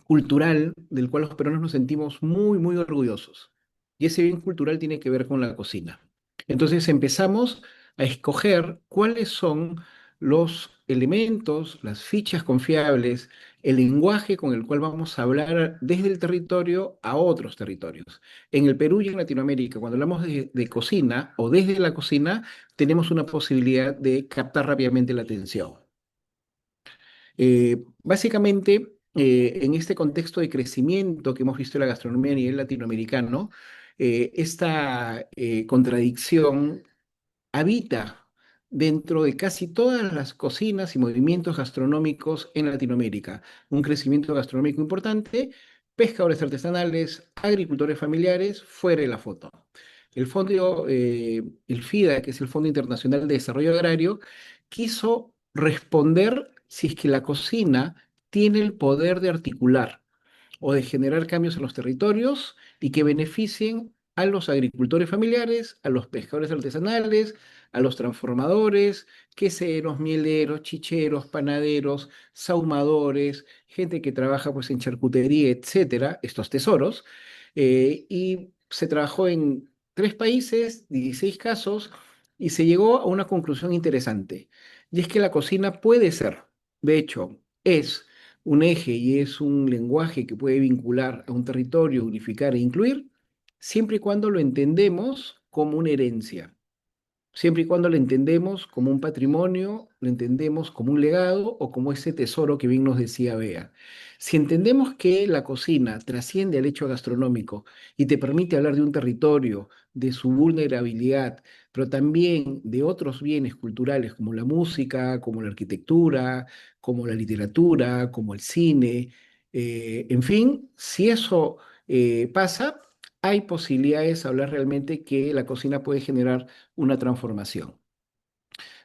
cultural del cual los peruanos nos sentimos muy, muy orgullosos. Y ese bien cultural tiene que ver con la cocina. Entonces empezamos a escoger cuáles son los elementos, las fichas confiables, el lenguaje con el cual vamos a hablar desde el territorio a otros territorios. En el Perú y en Latinoamérica, cuando hablamos de cocina o desde la cocina, tenemos una posibilidad de captar rápidamente la atención. Básicamente, en este contexto de crecimiento que hemos visto en la gastronomía a nivel latinoamericano, esta contradicción habita dentro de casi todas las cocinas y movimientos gastronómicos en Latinoamérica. Un crecimiento gastronómico importante, pescadores artesanales, agricultores familiares, fuera de la foto. El FIDA, que es el Fondo Internacional de Desarrollo Agrario, quiso responder si es que la cocina tiene el poder de articular o de generar cambios en los territorios y que beneficien a los agricultores familiares, a los pescadores artesanales, a los transformadores, queseros, mieleros, chicheros, panaderos, sahumadores, gente que trabaja pues en charcutería, etcétera, estos tesoros. Y se trabajó en 3 países, 16 casos, y se llegó a una conclusión interesante. Y es que la cocina puede ser, de hecho, es un eje y es un lenguaje que puede vincular a un territorio, unificar e incluir, siempre y cuando lo entendemos como una herencia. siempre y cuando lo entendemos como un patrimonio, lo entendemos como un legado o como ese tesoro que bien nos decía Bea. Si entendemos que la cocina trasciende al hecho gastronómico y te permite hablar de un territorio, de su vulnerabilidad, pero también de otros bienes culturales como la música, como la arquitectura, como la literatura, como el cine, en fin, si eso pasa, hay posibilidades de hablar realmente que la cocina puede generar una transformación.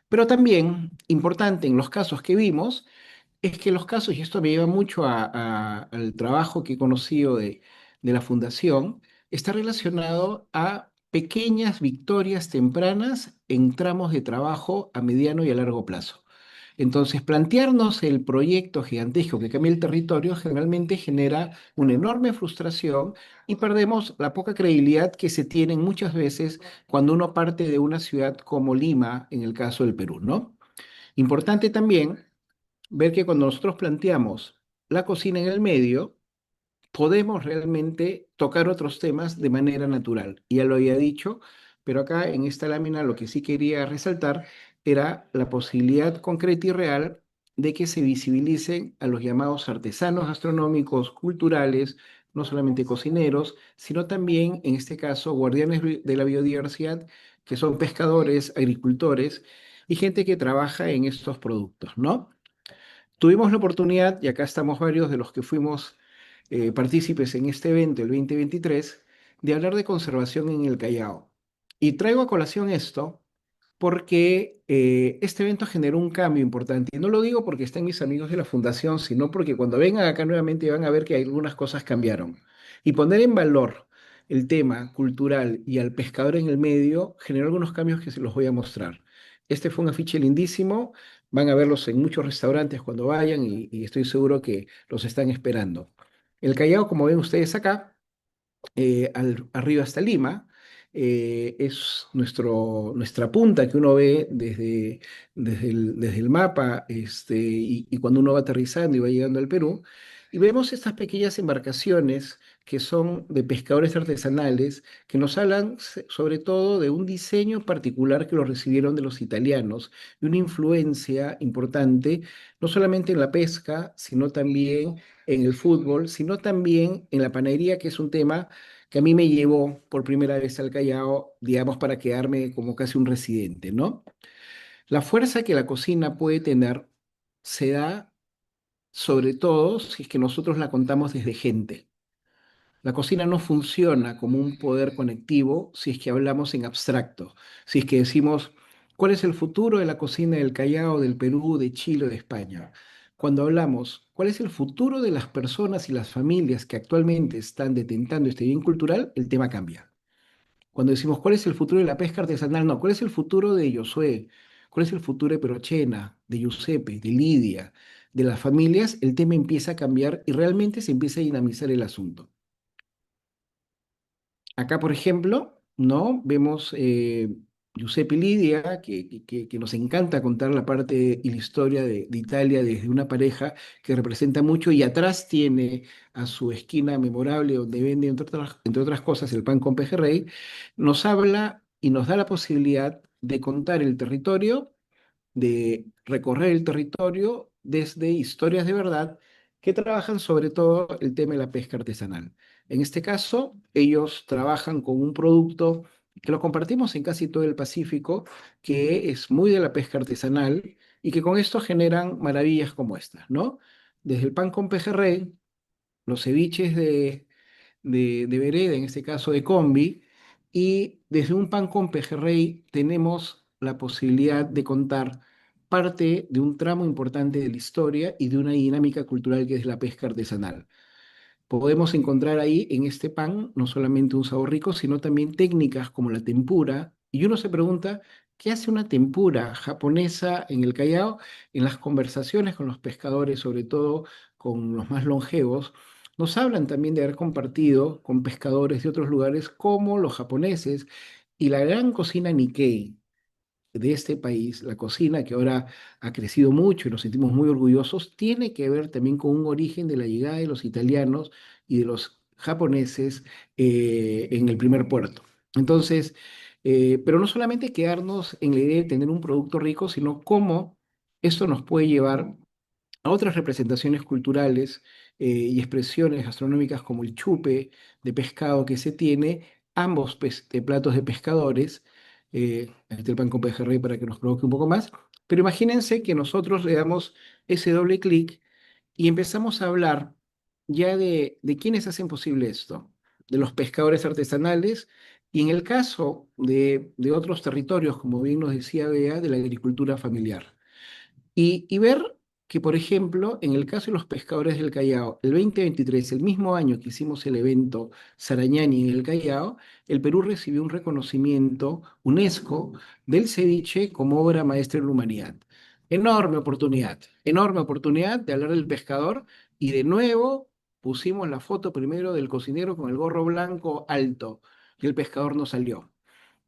Pero también, importante en los casos que vimos, es que los casos, y esto me lleva mucho al trabajo que he conocido de la fundación, está relacionado a pequeñas victorias tempranas en tramos de trabajo a mediano y a largo plazo. Entonces, plantearnos el proyecto gigantesco que cambia el territorio generalmente genera una enorme frustración y perdemos la poca credibilidad que se tiene muchas veces cuando uno parte de una ciudad como Lima, en el caso del Perú, ¿no? Importante también ver que cuando nosotros planteamos la cocina en el medio, podemos realmente tocar otros temas de manera natural. Ya lo había dicho, pero acá en esta lámina lo que sí quería resaltar era la posibilidad concreta y real de que se visibilicen a los llamados artesanos gastronómicos, culturales, no solamente cocineros, sino también, en este caso, guardianes de la biodiversidad, que son pescadores, agricultores y gente que trabaja en estos productos, ¿no? Tuvimos la oportunidad, y acá estamos varios de los que fuimos partícipes en este evento, el 2023, de hablar de conservación en el Callao. Y traigo a colación esto porque este evento generó un cambio importante. Y no lo digo porque estén mis amigos de la fundación, sino porque cuando vengan acá nuevamente van a ver que algunas cosas cambiaron. Y poner en valor el tema cultural y al pescador en el medio generó algunos cambios que se los voy a mostrar. Este fue un afiche lindísimo, van a verlos en muchos restaurantes cuando vayan y estoy seguro que los están esperando. El Callao, como ven ustedes acá, arriba hasta Lima, es nuestra punta que uno ve desde el mapa y cuando uno va aterrizando y va llegando al Perú. Y vemos estas pequeñas embarcaciones que son de pescadores artesanales que nos hablan sobre todo de un diseño particular que lo recibieron de los italianos y una influencia importante, no solamente en la pesca, sino también en el fútbol, sino también en la panadería, que es un tema que a mí me llevó por primera vez al Callao, digamos, para quedarme como casi un residente, ¿no? La fuerza que la cocina puede tener se da sobre todo si es que nosotros la contamos desde gente. La cocina no funciona como un poder conectivo si es que hablamos en abstracto, si es que decimos, ¿cuál es el futuro de la cocina del Callao, del Perú, de Chile o de España? Cuando hablamos, ¿cuál es el futuro de las personas y las familias que actualmente están detentando este bien cultural? El tema cambia. Cuando decimos, ¿cuál es el futuro de la pesca artesanal? No, ¿cuál es el futuro de Josué? ¿Cuál es el futuro de Perochena, de Giuseppe, de Lidia, de las familias? El tema empieza a cambiar y realmente se empieza a dinamizar el asunto. Acá, por ejemplo, ¿no? Vemos Giuseppe Lidia, que nos encanta contar la parte y la historia de Italia desde una pareja que representa mucho y atrás tiene a su esquina memorable donde vende, entre otras cosas, el pan con pejerrey, nos habla y nos da la posibilidad de contar el territorio, de recorrer el territorio desde historias de verdad que trabajan sobre todo el tema de la pesca artesanal. En este caso, ellos trabajan con un producto que lo compartimos en casi todo el Pacífico, que es muy de la pesca artesanal y que con esto generan maravillas como estas, ¿no? Desde el pan con pejerrey, los ceviches de vereda, en este caso de combi, y desde un pan con pejerrey tenemos la posibilidad de contar parte de un tramo importante de la historia y de una dinámica cultural que es la pesca artesanal. Podemos encontrar ahí en este pan no solamente un sabor rico, sino también técnicas como la tempura. Y uno se pregunta, ¿qué hace una tempura japonesa en el Callao? En las conversaciones con los pescadores, sobre todo con los más longevos, nos hablan también de haber compartido con pescadores de otros lugares como los japoneses y la gran cocina Nikkei de este país, la cocina que ahora ha crecido mucho y nos sentimos muy orgullosos, tiene que ver también con un origen de la llegada de los italianos y de los japoneses en el primer puerto. Entonces, Pero no solamente quedarnos en la idea de tener un producto rico, sino cómo esto nos puede llevar a otras representaciones culturales y expresiones gastronómicas como el chupe de pescado que se tiene, ambos platos de pescadores, aquí está el pan con pejerrey para que nos provoque un poco más, pero imagínense que nosotros le damos ese doble clic y empezamos a hablar ya de quiénes hacen posible esto, de los pescadores artesanales y en el caso de otros territorios, como bien nos decía Bea, de la agricultura familiar. Y ver que, por ejemplo, en el caso de los pescadores del Callao, el 2023, el mismo año que hicimos el evento Sarañani en el Callao, el Perú recibió un reconocimiento UNESCO del ceviche como obra maestra de la humanidad. Enorme oportunidad de hablar del pescador y de nuevo pusimos la foto primero del cocinero con el gorro blanco alto y el pescador no salió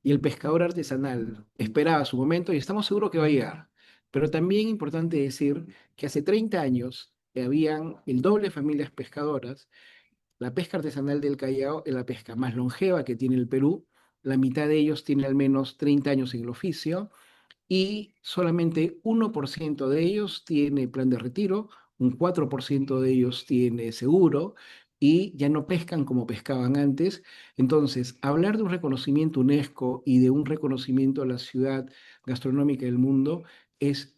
y el pescador artesanal esperaba su momento y estamos seguros que va a llegar. Pero también importante decir que hace 30 años habían el doble de familias pescadoras. La pesca artesanal del Callao es la pesca más longeva que tiene el Perú. La mitad de ellos tiene al menos 30 años en el oficio y solamente 1% de ellos tiene plan de retiro, un 4% de ellos tiene seguro y ya no pescan como pescaban antes. Entonces, hablar de un reconocimiento UNESCO y de un reconocimiento a la ciudad gastronómica del mundo es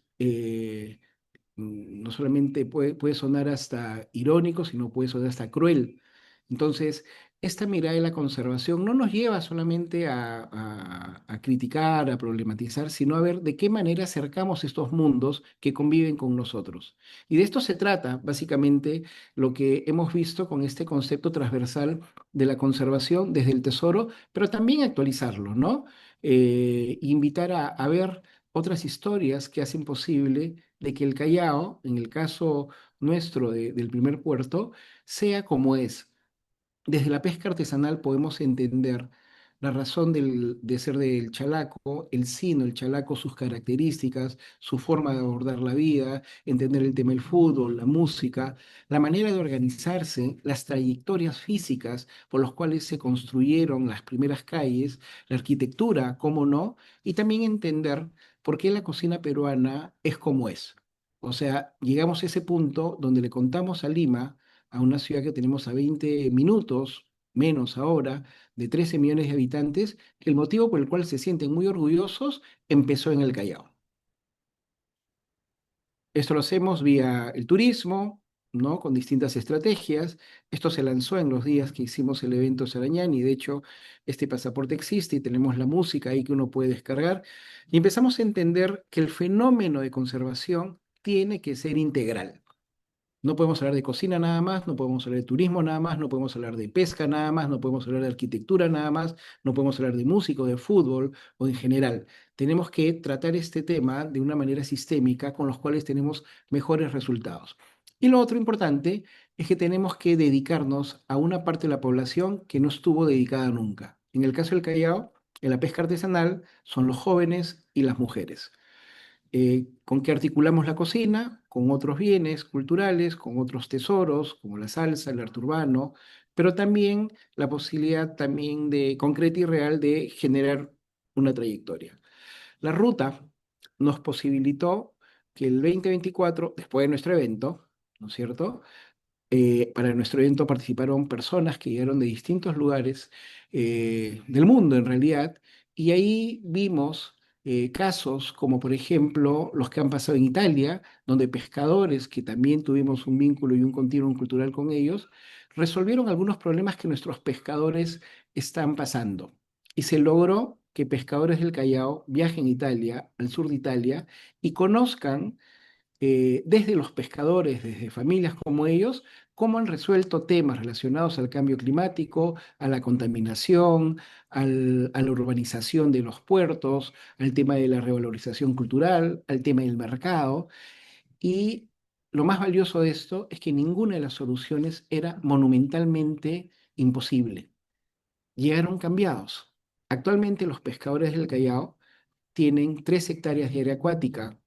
no solamente puede sonar hasta irónico, sino puede sonar hasta cruel. Entonces, esta mirada de la conservación no nos lleva solamente a criticar, a problematizar, sino a ver de qué manera acercamos estos mundos que conviven con nosotros. Y de esto se trata, básicamente, lo que hemos visto con este concepto transversal de la conservación desde el tesoro, pero también actualizarlo, ¿no? Invitar a ver otras historias que hacen posible de que el Callao, en el caso nuestro del primer puerto, sea como es. Desde la pesca artesanal podemos entender la razón de ser del chalaco, el sino, el chalaco, sus características, su forma de abordar la vida, entender el tema del fútbol, la música, la manera de organizarse, las trayectorias físicas por las cuales se construyeron las primeras calles, la arquitectura, cómo no, y también entender por qué la cocina peruana es como es. O sea, llegamos a ese punto donde le contamos a Lima, a una ciudad que tenemos a 20 minutos, menos ahora, de 13 millones de habitantes, que el motivo por el cual se sienten muy orgullosos empezó en el Callao. Esto lo hacemos vía el turismo, ¿no? Con distintas estrategias. Esto se lanzó en los días que hicimos el evento Sarañán y de hecho este pasaporte existe y tenemos la música ahí que uno puede descargar. Y empezamos a entender que el fenómeno de conservación tiene que ser integral. No podemos hablar de cocina nada más, no podemos hablar de turismo nada más, no podemos hablar de pesca nada más, no podemos hablar de arquitectura nada más, no podemos hablar de música, o de fútbol o en general. Tenemos que tratar este tema de una manera sistémica con los cuales tenemos mejores resultados. Y lo otro importante es que tenemos que dedicarnos a una parte de la población que no estuvo dedicada nunca. En el caso del Callao, en la pesca artesanal son los jóvenes y las mujeres con que articulamos la cocina, con otros bienes culturales, con otros tesoros, como la salsa, el arte urbano, pero también la posibilidad también de concreta y real de generar una trayectoria. La ruta nos posibilitó que el 2024, después de nuestro evento, ¿no es cierto? Para nuestro evento participaron personas que llegaron de distintos lugares del mundo en realidad, y ahí vimos casos como por ejemplo los que han pasado en Italia, donde pescadores que también tuvimos un vínculo y un continuum cultural con ellos, resolvieron algunos problemas que nuestros pescadores están pasando. Y se logró que pescadores del Callao viajen a Italia, al sur de Italia, y conozcan desde los pescadores, desde familias como ellos, cómo han resuelto temas relacionados al cambio climático, a la contaminación, a la urbanización de los puertos, al tema de la revalorización cultural, al tema del mercado. Y lo más valioso de esto es que ninguna de las soluciones era monumentalmente imposible. Llegaron cambiados. Actualmente los pescadores del Callao tienen 3 hectáreas de área acuática.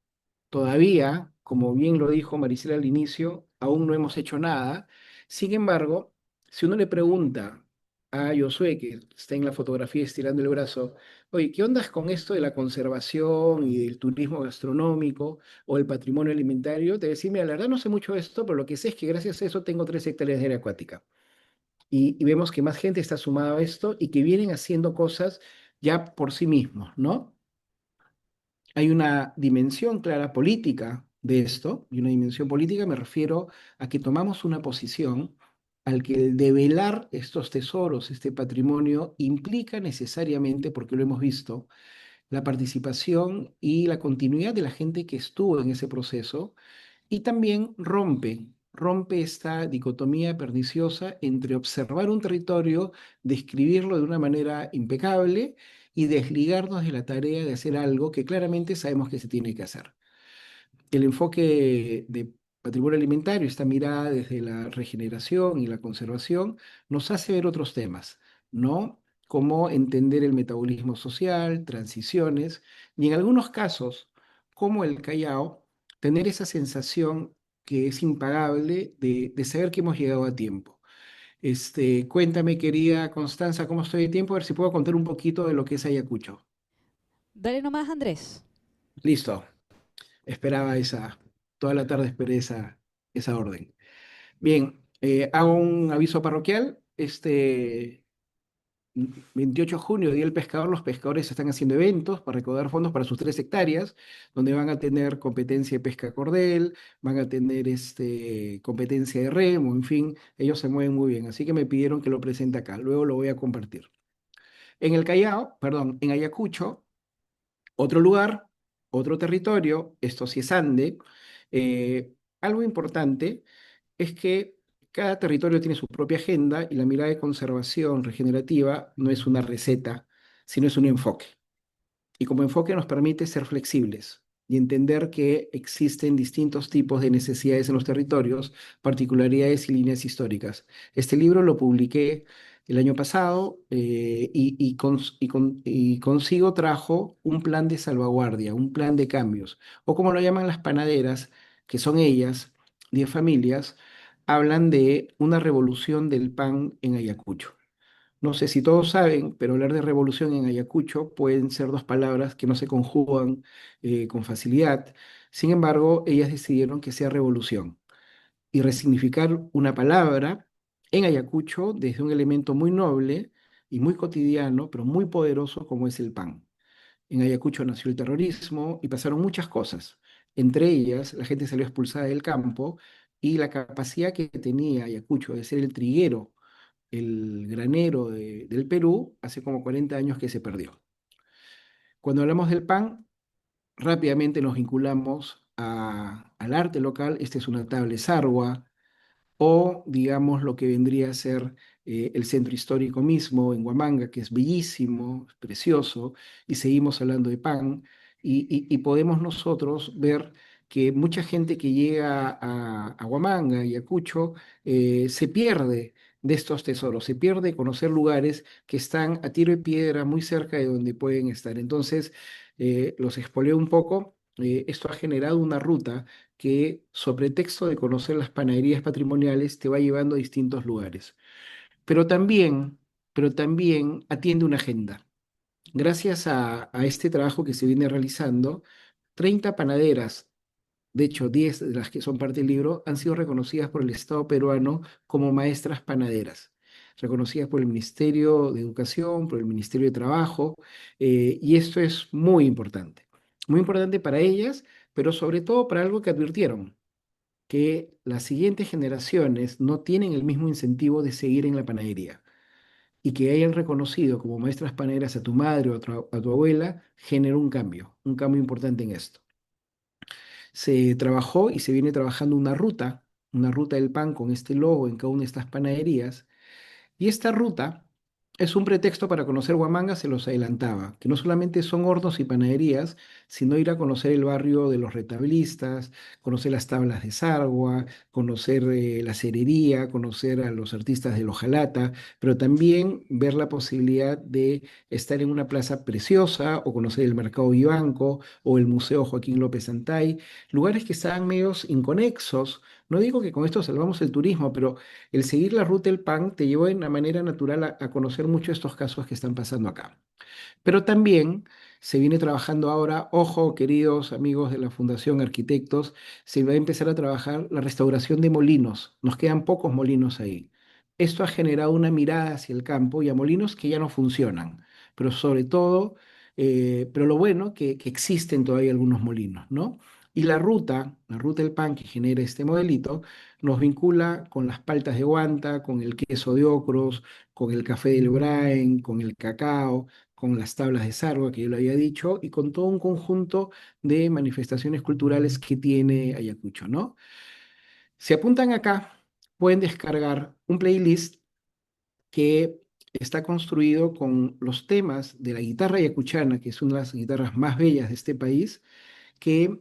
Todavía, como bien lo dijo Maricela al inicio, aún no hemos hecho nada. Sin embargo, si uno le pregunta a Josué, que está en la fotografía estirando el brazo, oye, ¿qué ondas con esto de la conservación y del turismo gastronómico o el patrimonio alimentario? Te decía, mira, la verdad no sé mucho de esto, pero lo que sé es que gracias a eso tengo 3 hectáreas de área acuática. Y vemos que más gente está sumada a esto y que vienen haciendo cosas ya por sí mismos, ¿no? Hay una dimensión clara política de esto, y una dimensión política me refiero a que tomamos una posición al que el develar estos tesoros, este patrimonio, implica necesariamente, porque lo hemos visto, la participación y la continuidad de la gente que estuvo en ese proceso y también rompe esta dicotomía perniciosa entre observar un territorio, describirlo de una manera impecable y desligarnos de la tarea de hacer algo que claramente sabemos que se tiene que hacer. El enfoque de patrimonio alimentario, esta mirada desde la regeneración y la conservación, nos hace ver otros temas, ¿no? Cómo entender el metabolismo social, transiciones, y en algunos casos, como el Callao, tener esa sensación que es impagable de saber que hemos llegado a tiempo. Cuéntame, querida Constanza, cómo estoy de tiempo, a ver si puedo contar un poquito de lo que es Ayacucho. Dale nomás, Andrés. Listo, esperaba toda la tarde esperé esa orden. Bien, hago un aviso parroquial. 28 de junio, Día del Pescador, los pescadores están haciendo eventos para recaudar fondos para sus 3 hectáreas, donde van a tener competencia de pesca cordel, van a tener competencia de remo, en fin, ellos se mueven muy bien, así que me pidieron que lo presente acá, luego lo voy a compartir. En el Callao, perdón, en Ayacucho, otro lugar, otro territorio, esto sí es Ande, algo importante es que cada territorio tiene su propia agenda y la mirada de conservación regenerativa no es una receta, sino es un enfoque. Y como enfoque nos permite ser flexibles y entender que existen distintos tipos de necesidades en los territorios, particularidades y líneas históricas. Este libro lo publiqué el año pasado y consigo trajo un plan de salvaguardia, un plan de cambios, o como lo llaman las panaderas, que son ellas, 10 familias, hablan de una revolución del pan en Ayacucho. No sé si todos saben, pero hablar de revolución en Ayacucho pueden ser 2 palabras que no se conjugan con facilidad. Sin embargo, ellas decidieron que sea revolución y resignificar una palabra en Ayacucho desde un elemento muy noble y muy cotidiano, pero muy poderoso como es el pan. En Ayacucho nació el terrorismo y pasaron muchas cosas. Entre ellas, la gente salió expulsada del campo y la capacidad que tenía Ayacucho de ser el triguero, el granero del Perú, hace como 40 años que se perdió. Cuando hablamos del pan, rápidamente nos vinculamos al arte local. Este es una tabla de sargua, o digamos lo que vendría a ser el centro histórico mismo en Huamanga, que es bellísimo, es precioso, y seguimos hablando de pan, y podemos nosotros ver que mucha gente que llega a Huamanga y a Cucho se pierde de estos tesoros, se pierde de conocer lugares que están a tiro de piedra muy cerca de donde pueden estar. Entonces, los expolio un poco. Esto ha generado una ruta que, sobre texto de conocer las panaderías patrimoniales, te va llevando a distintos lugares. Pero también, pero también atiende una agenda. Gracias a este trabajo que se viene realizando, 30 panaderas, de hecho 10 de las que son parte del libro, han sido reconocidas por el Estado peruano como maestras panaderas, reconocidas por el Ministerio de Educación, por el Ministerio de Trabajo, y esto es muy importante para ellas, pero sobre todo para algo que advirtieron, que las siguientes generaciones no tienen el mismo incentivo de seguir en la panadería y que hayan reconocido como maestras panaderas a tu madre o a tu abuela generó un cambio importante en esto. Se trabajó y se viene trabajando una ruta del pan con este logo en cada una de estas panaderías, y esta ruta es un pretexto para conocer Huamanga, se los adelantaba, que no solamente son hornos y panaderías, sino ir a conocer el barrio de los retablistas, conocer las tablas de Sargua, conocer la cerería, conocer a los artistas de Lojalata, pero también ver la posibilidad de estar en una plaza preciosa o conocer el Mercado Vivanco o el Museo Joaquín López Antay, lugares que estaban medios inconexos, No digo que con esto salvamos el turismo, pero el seguir la ruta del pan te llevó de una manera natural a conocer mucho estos casos que están pasando acá. Pero también se viene trabajando ahora, ojo, queridos amigos de la Fundación Arquitectos, se va a empezar a trabajar la restauración de molinos. Nos quedan pocos molinos ahí. Esto ha generado una mirada hacia el campo y a molinos que ya no funcionan, pero sobre todo, pero lo bueno que existen todavía algunos molinos, ¿no? Y la ruta del pan que genera este modelito, nos vincula con las paltas de guanta, con el queso de ocros, con el café del Brain, con el cacao, con las tablas de Sarwa, que yo lo había dicho, y con todo un conjunto de manifestaciones culturales que tiene Ayacucho, ¿no? Si apuntan acá, pueden descargar un playlist que está construido con los temas de la guitarra ayacuchana, que es una de las guitarras más bellas de este país, que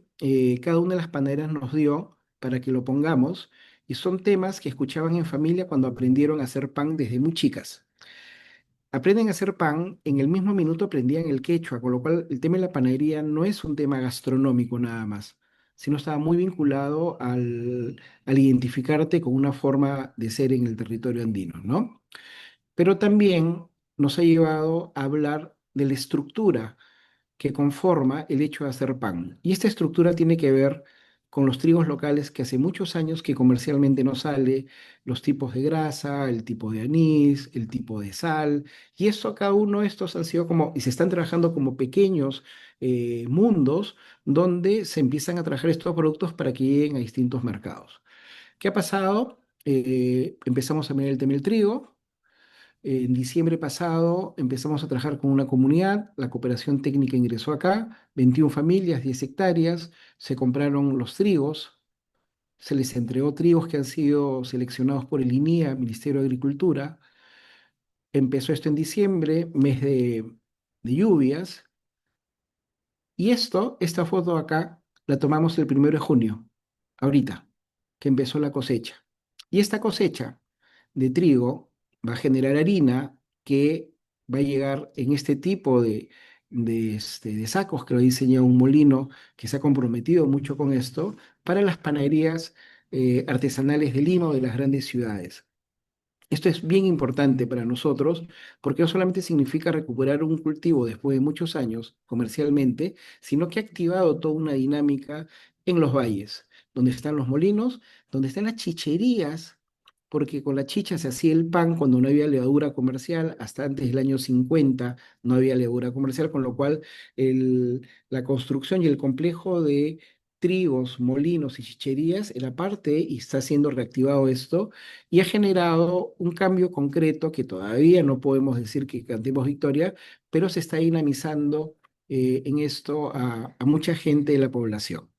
cada una de las panaderas nos dio para que lo pongamos, y son temas que escuchaban en familia cuando aprendieron a hacer pan desde muy chicas. Aprenden a hacer pan, en el mismo minuto aprendían el quechua, con lo cual el tema de la panadería no es un tema gastronómico nada más, sino estaba muy vinculado al identificarte con una forma de ser en el territorio andino, ¿no? Pero también nos ha llevado a hablar de la estructura que conforma el hecho de hacer pan. Y esta estructura tiene que ver con los trigos locales que hace muchos años que comercialmente no sale, los tipos de grasa, el tipo de anís, el tipo de sal, y eso cada uno de estos han sido como, y se están trabajando como pequeños mundos donde se empiezan a trabajar estos productos para que lleguen a distintos mercados. ¿Qué ha pasado? Empezamos a mirar el tema del trigo. En diciembre pasado empezamos a trabajar con una comunidad, la cooperación técnica ingresó acá, 21 familias, 10 hectáreas, se compraron los trigos, se les entregó trigos que han sido seleccionados por el INIA, Ministerio de Agricultura. Empezó esto en diciembre, mes de lluvias, y esta foto acá, la tomamos el 1 de junio, ahorita, que empezó la cosecha. Y esta cosecha de trigo va a generar harina que va a llegar en este tipo de sacos que lo diseña un molino que se ha comprometido mucho con esto para las panaderías artesanales de Lima o de las grandes ciudades. Esto es bien importante para nosotros porque no solamente significa recuperar un cultivo después de muchos años comercialmente, sino que ha activado toda una dinámica en los valles, donde están los molinos, donde están las chicherías, porque con la chicha se hacía el pan cuando no había levadura comercial, hasta antes del año 50 no había levadura comercial, con lo cual la construcción y el complejo de trigos, molinos y chicherías era parte y está siendo reactivado esto y ha generado un cambio concreto que todavía no podemos decir que cantemos victoria, pero se está dinamizando en esto a mucha gente de la población.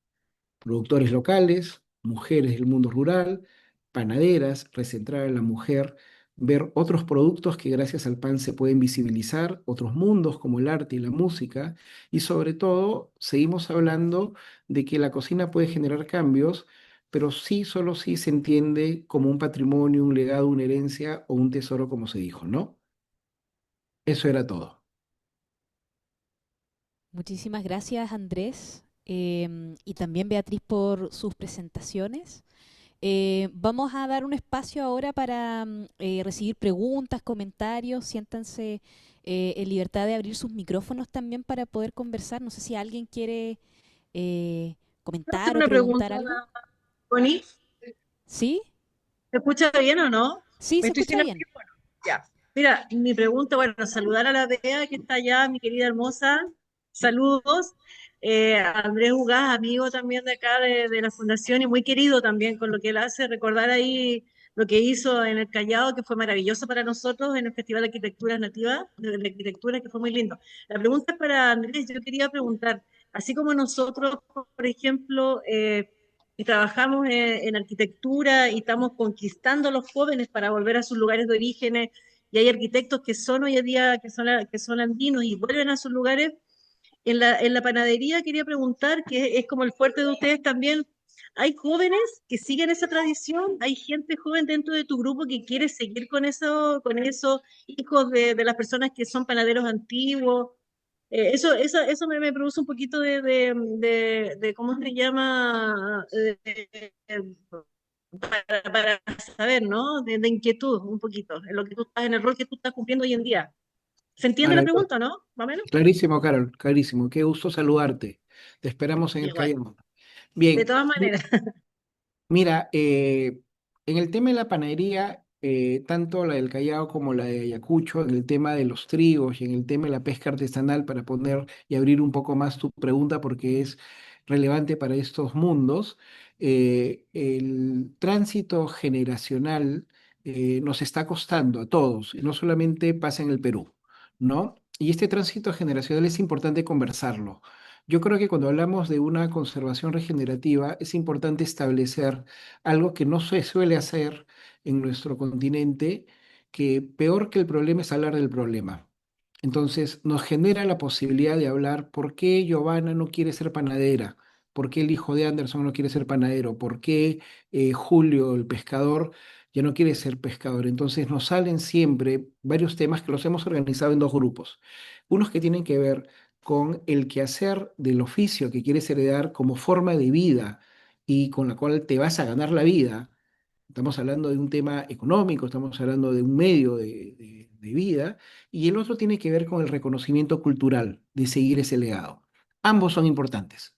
Productores locales, mujeres del mundo rural, panaderas, recentrar en la mujer, ver otros productos que gracias al pan se pueden visibilizar, otros mundos como el arte y la música, y sobre todo seguimos hablando de que la cocina puede generar cambios, pero sí, solo sí se entiende como un patrimonio, un legado, una herencia o un tesoro, como se dijo, ¿no? Eso era todo. Muchísimas gracias, Andrés, y también Beatriz por sus presentaciones. Vamos a dar un espacio ahora para recibir preguntas, comentarios. Siéntanse en libertad de abrir sus micrófonos también para poder conversar. No sé si alguien quiere ¿Puedo hacer comentar o una preguntar pregunta, algo. Connie? ¿Sí? ¿Se escucha bien o no? Sí, ¿Me se estoy sin escucha bien. audífono? Ya. Mira, mi pregunta, bueno, saludar a la Bea que está allá, mi querida hermosa. Saludos. A Andrés Ugaz, amigo también de acá de la Fundación y muy querido también con lo que él hace. Recordar ahí lo que hizo en el Callao, que fue maravilloso para nosotros en el Festival de Arquitectura Nativa, de Arquitectura, que fue muy lindo. La pregunta es para Andrés. Yo quería preguntar, así como nosotros, por ejemplo, y trabajamos en arquitectura y estamos conquistando a los jóvenes para volver a sus lugares de orígenes, y hay arquitectos que son hoy en día, que son andinos y vuelven a sus lugares. En la panadería quería preguntar, que es como el fuerte de ustedes también, ¿hay jóvenes que siguen esa tradición? ¿Hay gente joven dentro de tu grupo que quiere seguir con eso, hijos de las personas que son panaderos antiguos? Eso me produce un poquito ¿cómo se llama? para saber, ¿no? De inquietud un poquito, en lo que tú estás, en el rol que tú estás cumpliendo hoy en día. ¿Se entiende la Vale, pregunta, no? ¿Más o menos? clarísimo, Carol, clarísimo. Qué gusto saludarte. Te esperamos en el Igual. Callao. De Bien, todas maneras. mira, en el tema de la panadería, tanto la del Callao como la de Ayacucho, en el tema de los trigos y en el tema de la pesca artesanal, para poner y abrir un poco más tu pregunta porque es relevante para estos mundos, el tránsito generacional nos está costando a todos, y no solamente pasa en el Perú, ¿no? Y este tránsito generacional es importante conversarlo. Yo creo que cuando hablamos de una conservación regenerativa es importante establecer algo que no se suele hacer en nuestro continente, que peor que el problema es hablar del problema. Entonces nos genera la posibilidad de hablar por qué Giovanna no quiere ser panadera, por qué el hijo de Anderson no quiere ser panadero, por qué Julio, el pescador, ya no quiere ser pescador. Entonces nos salen siempre varios temas que los hemos organizado en dos grupos. Unos que tienen que ver con el quehacer del oficio que quieres heredar como forma de vida y con la cual te vas a ganar la vida. Estamos hablando de un tema económico, estamos hablando de un medio de vida, y el otro tiene que ver con el reconocimiento cultural de seguir ese legado. Ambos son importantes,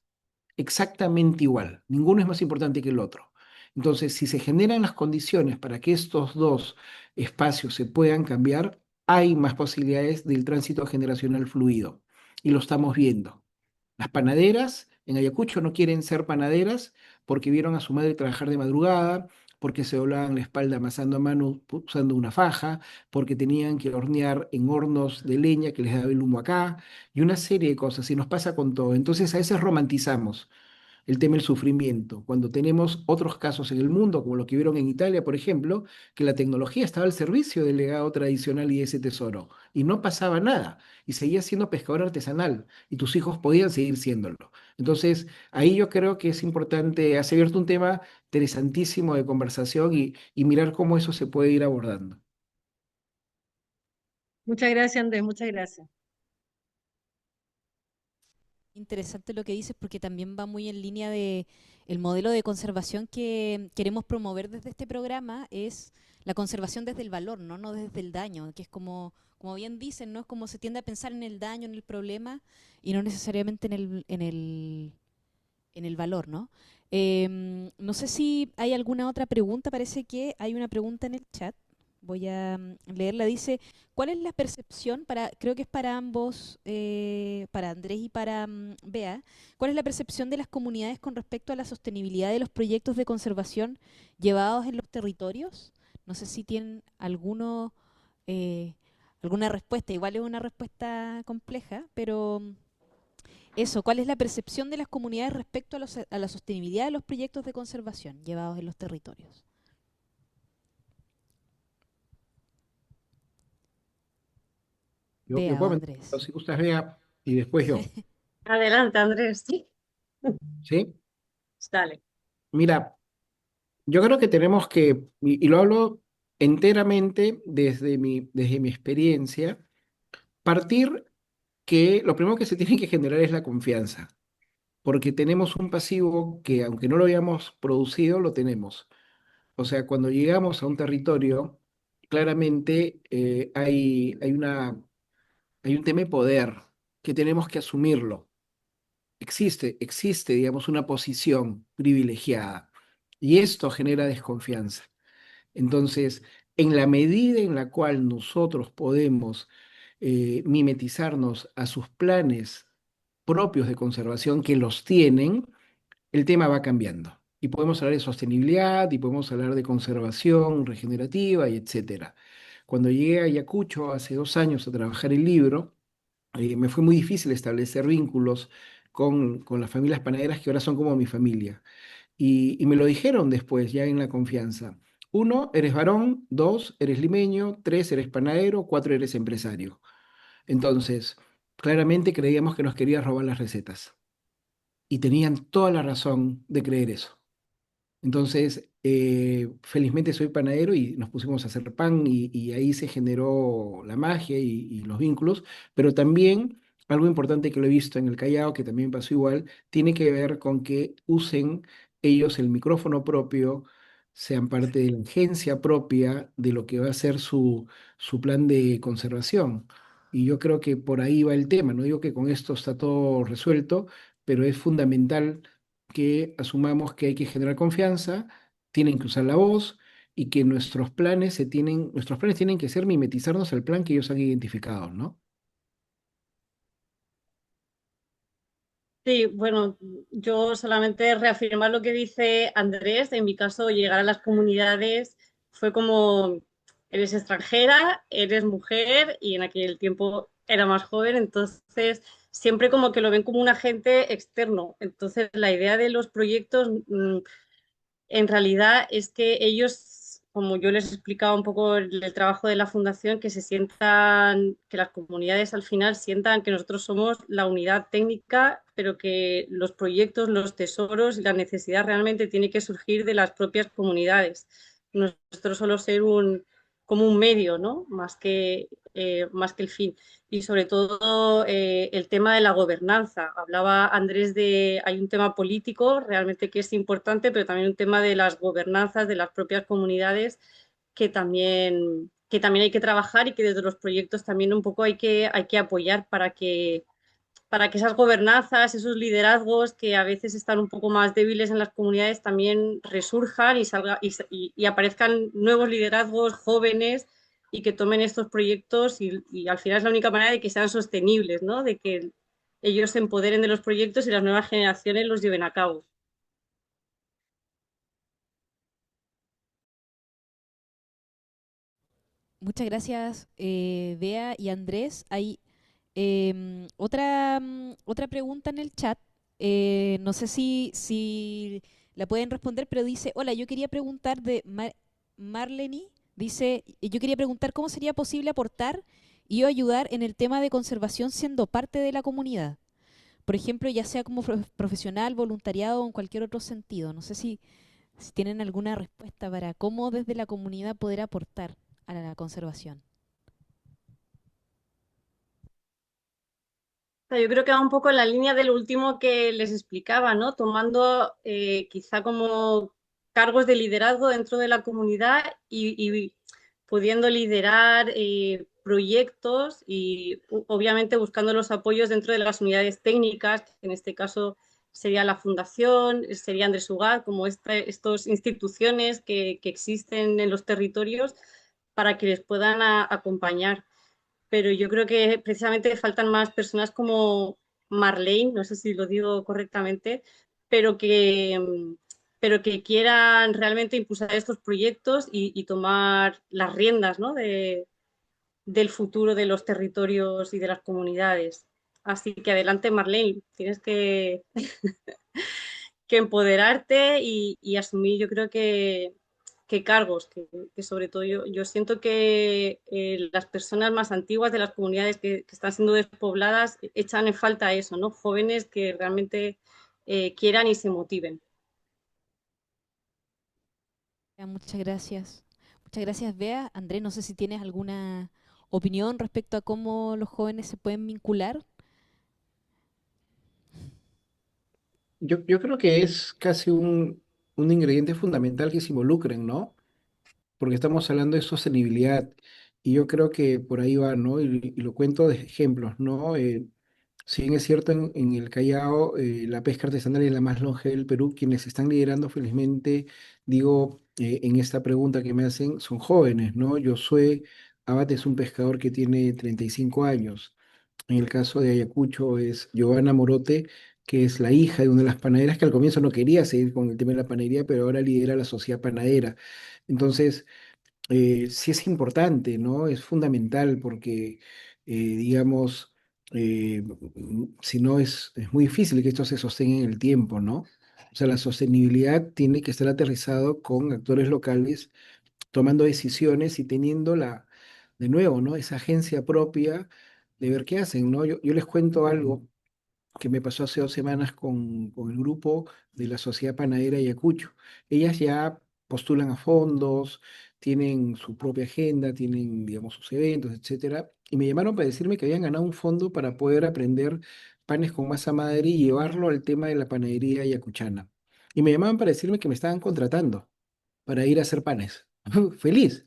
exactamente igual, ninguno es más importante que el otro. Entonces, si se generan las condiciones para que estos dos espacios se puedan cambiar, hay más posibilidades del tránsito generacional fluido, y lo estamos viendo. Las panaderas en Ayacucho no quieren ser panaderas porque vieron a su madre trabajar de madrugada, porque se doblaban la espalda amasando a mano usando una faja, porque tenían que hornear en hornos de leña que les daba el humo acá, y una serie de cosas, y nos pasa con todo. Entonces a veces romantizamos el tema del sufrimiento, cuando tenemos otros casos en el mundo, como lo que vieron en Italia, por ejemplo, que la tecnología estaba al servicio del legado tradicional y de ese tesoro, y no pasaba nada, y seguías siendo pescador artesanal, y tus hijos podían seguir siéndolo. Entonces, ahí yo creo que es importante, has abierto un tema interesantísimo de conversación y mirar cómo eso se puede ir abordando. Muchas gracias, Andrés, muchas gracias. Interesante lo que dices porque también va muy en línea de el modelo de conservación que queremos promover desde este programa es la conservación desde el valor, ¿no? No desde el daño, que es como bien dicen, ¿no? Es como se tiende a pensar en el daño, en el problema y no necesariamente en el valor, ¿no? No sé si hay alguna otra pregunta, parece que hay una pregunta en el chat. Voy a leerla. Dice, ¿cuál es la percepción para, creo que es para ambos, para Andrés y para Bea, cuál es la percepción de las comunidades con respecto a la sostenibilidad de los proyectos de conservación llevados en los territorios? No sé si tienen eh, alguna respuesta. Igual es una respuesta compleja, pero eso, ¿cuál es la percepción de las comunidades respecto a la sostenibilidad de los proyectos de conservación llevados en los territorios? Yo Bea o puedo Andrés. mencionar, si gustas, vea, y después yo, Adelante, Andrés. Sí, ¿sí? dale. Mira, yo creo que tenemos que, y lo hablo enteramente desde mi experiencia, partir que lo primero que se tiene que generar es la confianza, porque tenemos un pasivo que aunque no lo hayamos producido, lo tenemos. O sea, cuando llegamos a un territorio, claramente hay un tema de poder que tenemos que asumirlo. Existe, digamos, una posición privilegiada y esto genera desconfianza. Entonces, en la medida en la cual nosotros podemos mimetizarnos a sus planes propios de conservación que los tienen, el tema va cambiando. Y podemos hablar de sostenibilidad, y podemos hablar de conservación regenerativa, y etcétera. Cuando llegué a Ayacucho hace 2 años a trabajar el libro, me fue muy difícil establecer vínculos con las familias panaderas que ahora son como mi familia. Y me lo dijeron después, ya en la confianza. Uno, eres varón; dos, eres limeño; tres, eres panadero; cuatro, eres empresario. Entonces, claramente creíamos que nos querías robar las recetas. Y tenían toda la razón de creer eso. Entonces, felizmente soy panadero y nos pusimos a hacer pan y ahí se generó la magia y los vínculos, pero también algo importante que lo he visto en el Callao, que también pasó igual, tiene que ver con que usen ellos el micrófono propio, sean parte de la agencia propia de lo que va a ser su plan de conservación. Y yo creo que por ahí va el tema. No digo que con esto está todo resuelto, pero es fundamental que asumamos que hay que generar confianza, tienen que usar la voz y que nuestros planes tienen que ser mimetizarnos al plan que ellos han identificado, ¿no? Sí, bueno, yo solamente reafirmar lo que dice Andrés. En mi caso, llegar a las comunidades fue como, eres extranjera, eres mujer y en aquel tiempo era más joven, entonces siempre como que lo ven como un agente externo. Entonces, la idea de los proyectos, en realidad es que ellos, como yo les explicaba un poco el trabajo de la fundación, que se sientan, que las comunidades al final sientan que nosotros somos la unidad técnica, pero que los proyectos, los tesoros y la necesidad realmente tiene que surgir de las propias comunidades. Nosotros solo ser como un medio, ¿no? Más que el fin. Y sobre todo el tema de la gobernanza. Hablaba Andrés de, hay un tema político realmente que es importante, pero también un tema de las gobernanzas de las propias comunidades que también hay que trabajar y que desde los proyectos también un poco hay que apoyar para que esas gobernanzas, esos liderazgos que a veces están un poco más débiles en las comunidades también resurjan y aparezcan nuevos liderazgos jóvenes y que tomen estos proyectos y al final es la única manera de que sean sostenibles, ¿no? De que ellos se empoderen de los proyectos y las nuevas generaciones los lleven a cabo. Muchas gracias, Bea y Andrés. Hay otra pregunta en el chat. No sé si la pueden responder, pero dice, hola, yo quería preguntar de Marlene. Dice, yo quería preguntar cómo sería posible aportar y o ayudar en el tema de conservación siendo parte de la comunidad. Por ejemplo, ya sea como profesional, voluntariado o en cualquier otro sentido. No sé si tienen alguna respuesta para cómo desde la comunidad poder aportar a la conservación. Yo creo que va un poco en la línea del último que les explicaba, ¿no? Tomando quizá como cargos de liderazgo dentro de la comunidad y pudiendo liderar proyectos y obviamente buscando los apoyos dentro de las unidades técnicas, que en este caso sería la fundación, sería Andrés Ugar, como estas instituciones que existen en los territorios para que les puedan acompañar, pero yo creo que precisamente faltan más personas como Marlene, no sé si lo digo correctamente, pero que, pero que quieran realmente impulsar estos proyectos y tomar las riendas, ¿no? Del futuro de los territorios y de las comunidades. Así que adelante, Marlene, tienes que empoderarte y asumir, yo creo que cargos, que sobre todo yo siento que las personas más antiguas de las comunidades que están siendo despobladas echan en falta eso, ¿no? Jóvenes que realmente quieran y se motiven. Ya, muchas gracias. Muchas gracias, Bea. Andrés, no sé si tienes alguna opinión respecto a cómo los jóvenes se pueden vincular. Yo creo que es casi un ingrediente fundamental que se involucren, ¿no? Porque estamos hablando de sostenibilidad y yo creo que por ahí va, ¿no? Y lo cuento de ejemplos, ¿no? Si bien es cierto, en el Callao la pesca artesanal es la más longeva del Perú, quienes están liderando felizmente, digo, en esta pregunta que me hacen, son jóvenes, ¿no? Josué Abad es un pescador que tiene 35 años. En el caso de Ayacucho es Giovanna Morote, que es la hija de una de las panaderas que al comienzo no quería seguir con el tema de la panadería, pero ahora lidera la sociedad panadera. Entonces, sí es importante, ¿no? Es fundamental porque, digamos, si no es muy difícil que esto se sostenga en el tiempo, ¿no? O sea, la sostenibilidad tiene que estar aterrizado con actores locales tomando decisiones y teniendo de nuevo, ¿no? Esa agencia propia de ver qué hacen, ¿no? Yo les cuento algo que me pasó hace 2 semanas con el grupo de la Sociedad Panadera Ayacucho. Ellas ya postulan a fondos, tienen su propia agenda, tienen, digamos, sus eventos, etcétera, y me llamaron para decirme que habían ganado un fondo para poder aprender panes con masa madre y llevarlo al tema de la panadería ayacuchana. Y me llamaban para decirme que me estaban contratando. para ir a hacer panes. Feliz.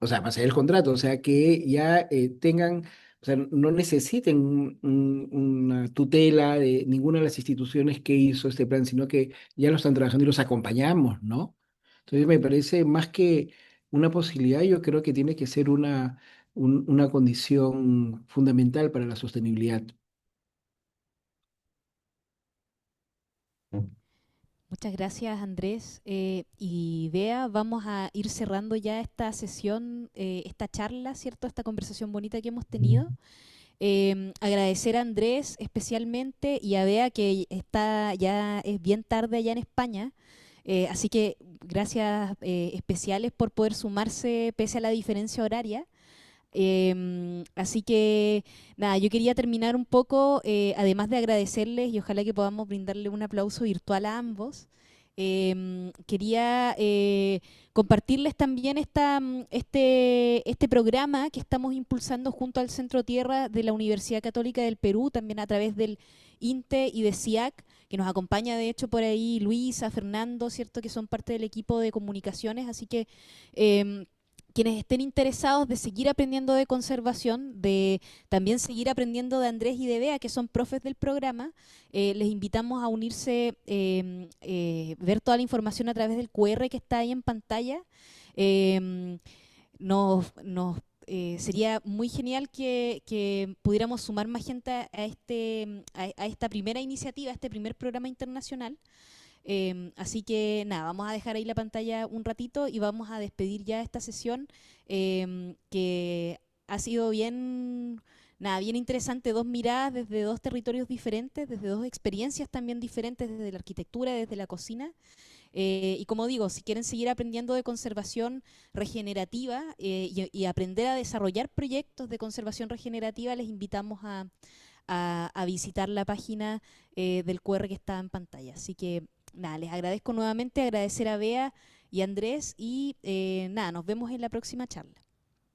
O sea, más allá del contrato, o sea, que ya tengan, o sea, no necesiten una tutela de ninguna de las instituciones que hizo este plan, sino que ya lo están trabajando y los acompañamos, ¿no? Entonces me parece más que una posibilidad, yo creo que tiene que ser una condición fundamental para la sostenibilidad. Muchas gracias, Andrés. Y Bea, vamos a ir cerrando ya esta sesión, esta charla, ¿cierto? Esta conversación bonita que hemos tenido. Agradecer a Andrés especialmente y a Bea que está ya es bien tarde allá en España. Así que gracias especiales por poder sumarse pese a la diferencia horaria. Así que nada, yo quería terminar un poco, además de agradecerles y ojalá que podamos brindarle un aplauso virtual a ambos. Quería compartirles también este programa que estamos impulsando junto al Centro Tierra de la Universidad Católica del Perú, también a través del INTE y de CIAC, que nos acompaña de hecho por ahí Luisa, Fernando, ¿cierto? Que son parte del equipo de comunicaciones, así que quienes estén interesados de seguir aprendiendo de conservación, de también seguir aprendiendo de Andrés y de Bea, que son profes del programa, les invitamos a unirse, ver toda la información a través del QR que está ahí en pantalla. Em, sería muy genial que pudiéramos sumar más gente a esta primera iniciativa, a este primer programa internacional. Así que nada, vamos a dejar ahí la pantalla un ratito y vamos a despedir ya esta sesión que ha sido bien interesante, dos miradas desde dos territorios diferentes, desde dos experiencias también diferentes, desde la arquitectura, desde la cocina. Y como digo, si quieren seguir aprendiendo de conservación regenerativa y aprender a desarrollar proyectos de conservación regenerativa, les invitamos a visitar la página del QR que está en pantalla. Así que nada, les agradezco nuevamente, agradecer a Bea y a Andrés y nada, nos vemos en la próxima charla.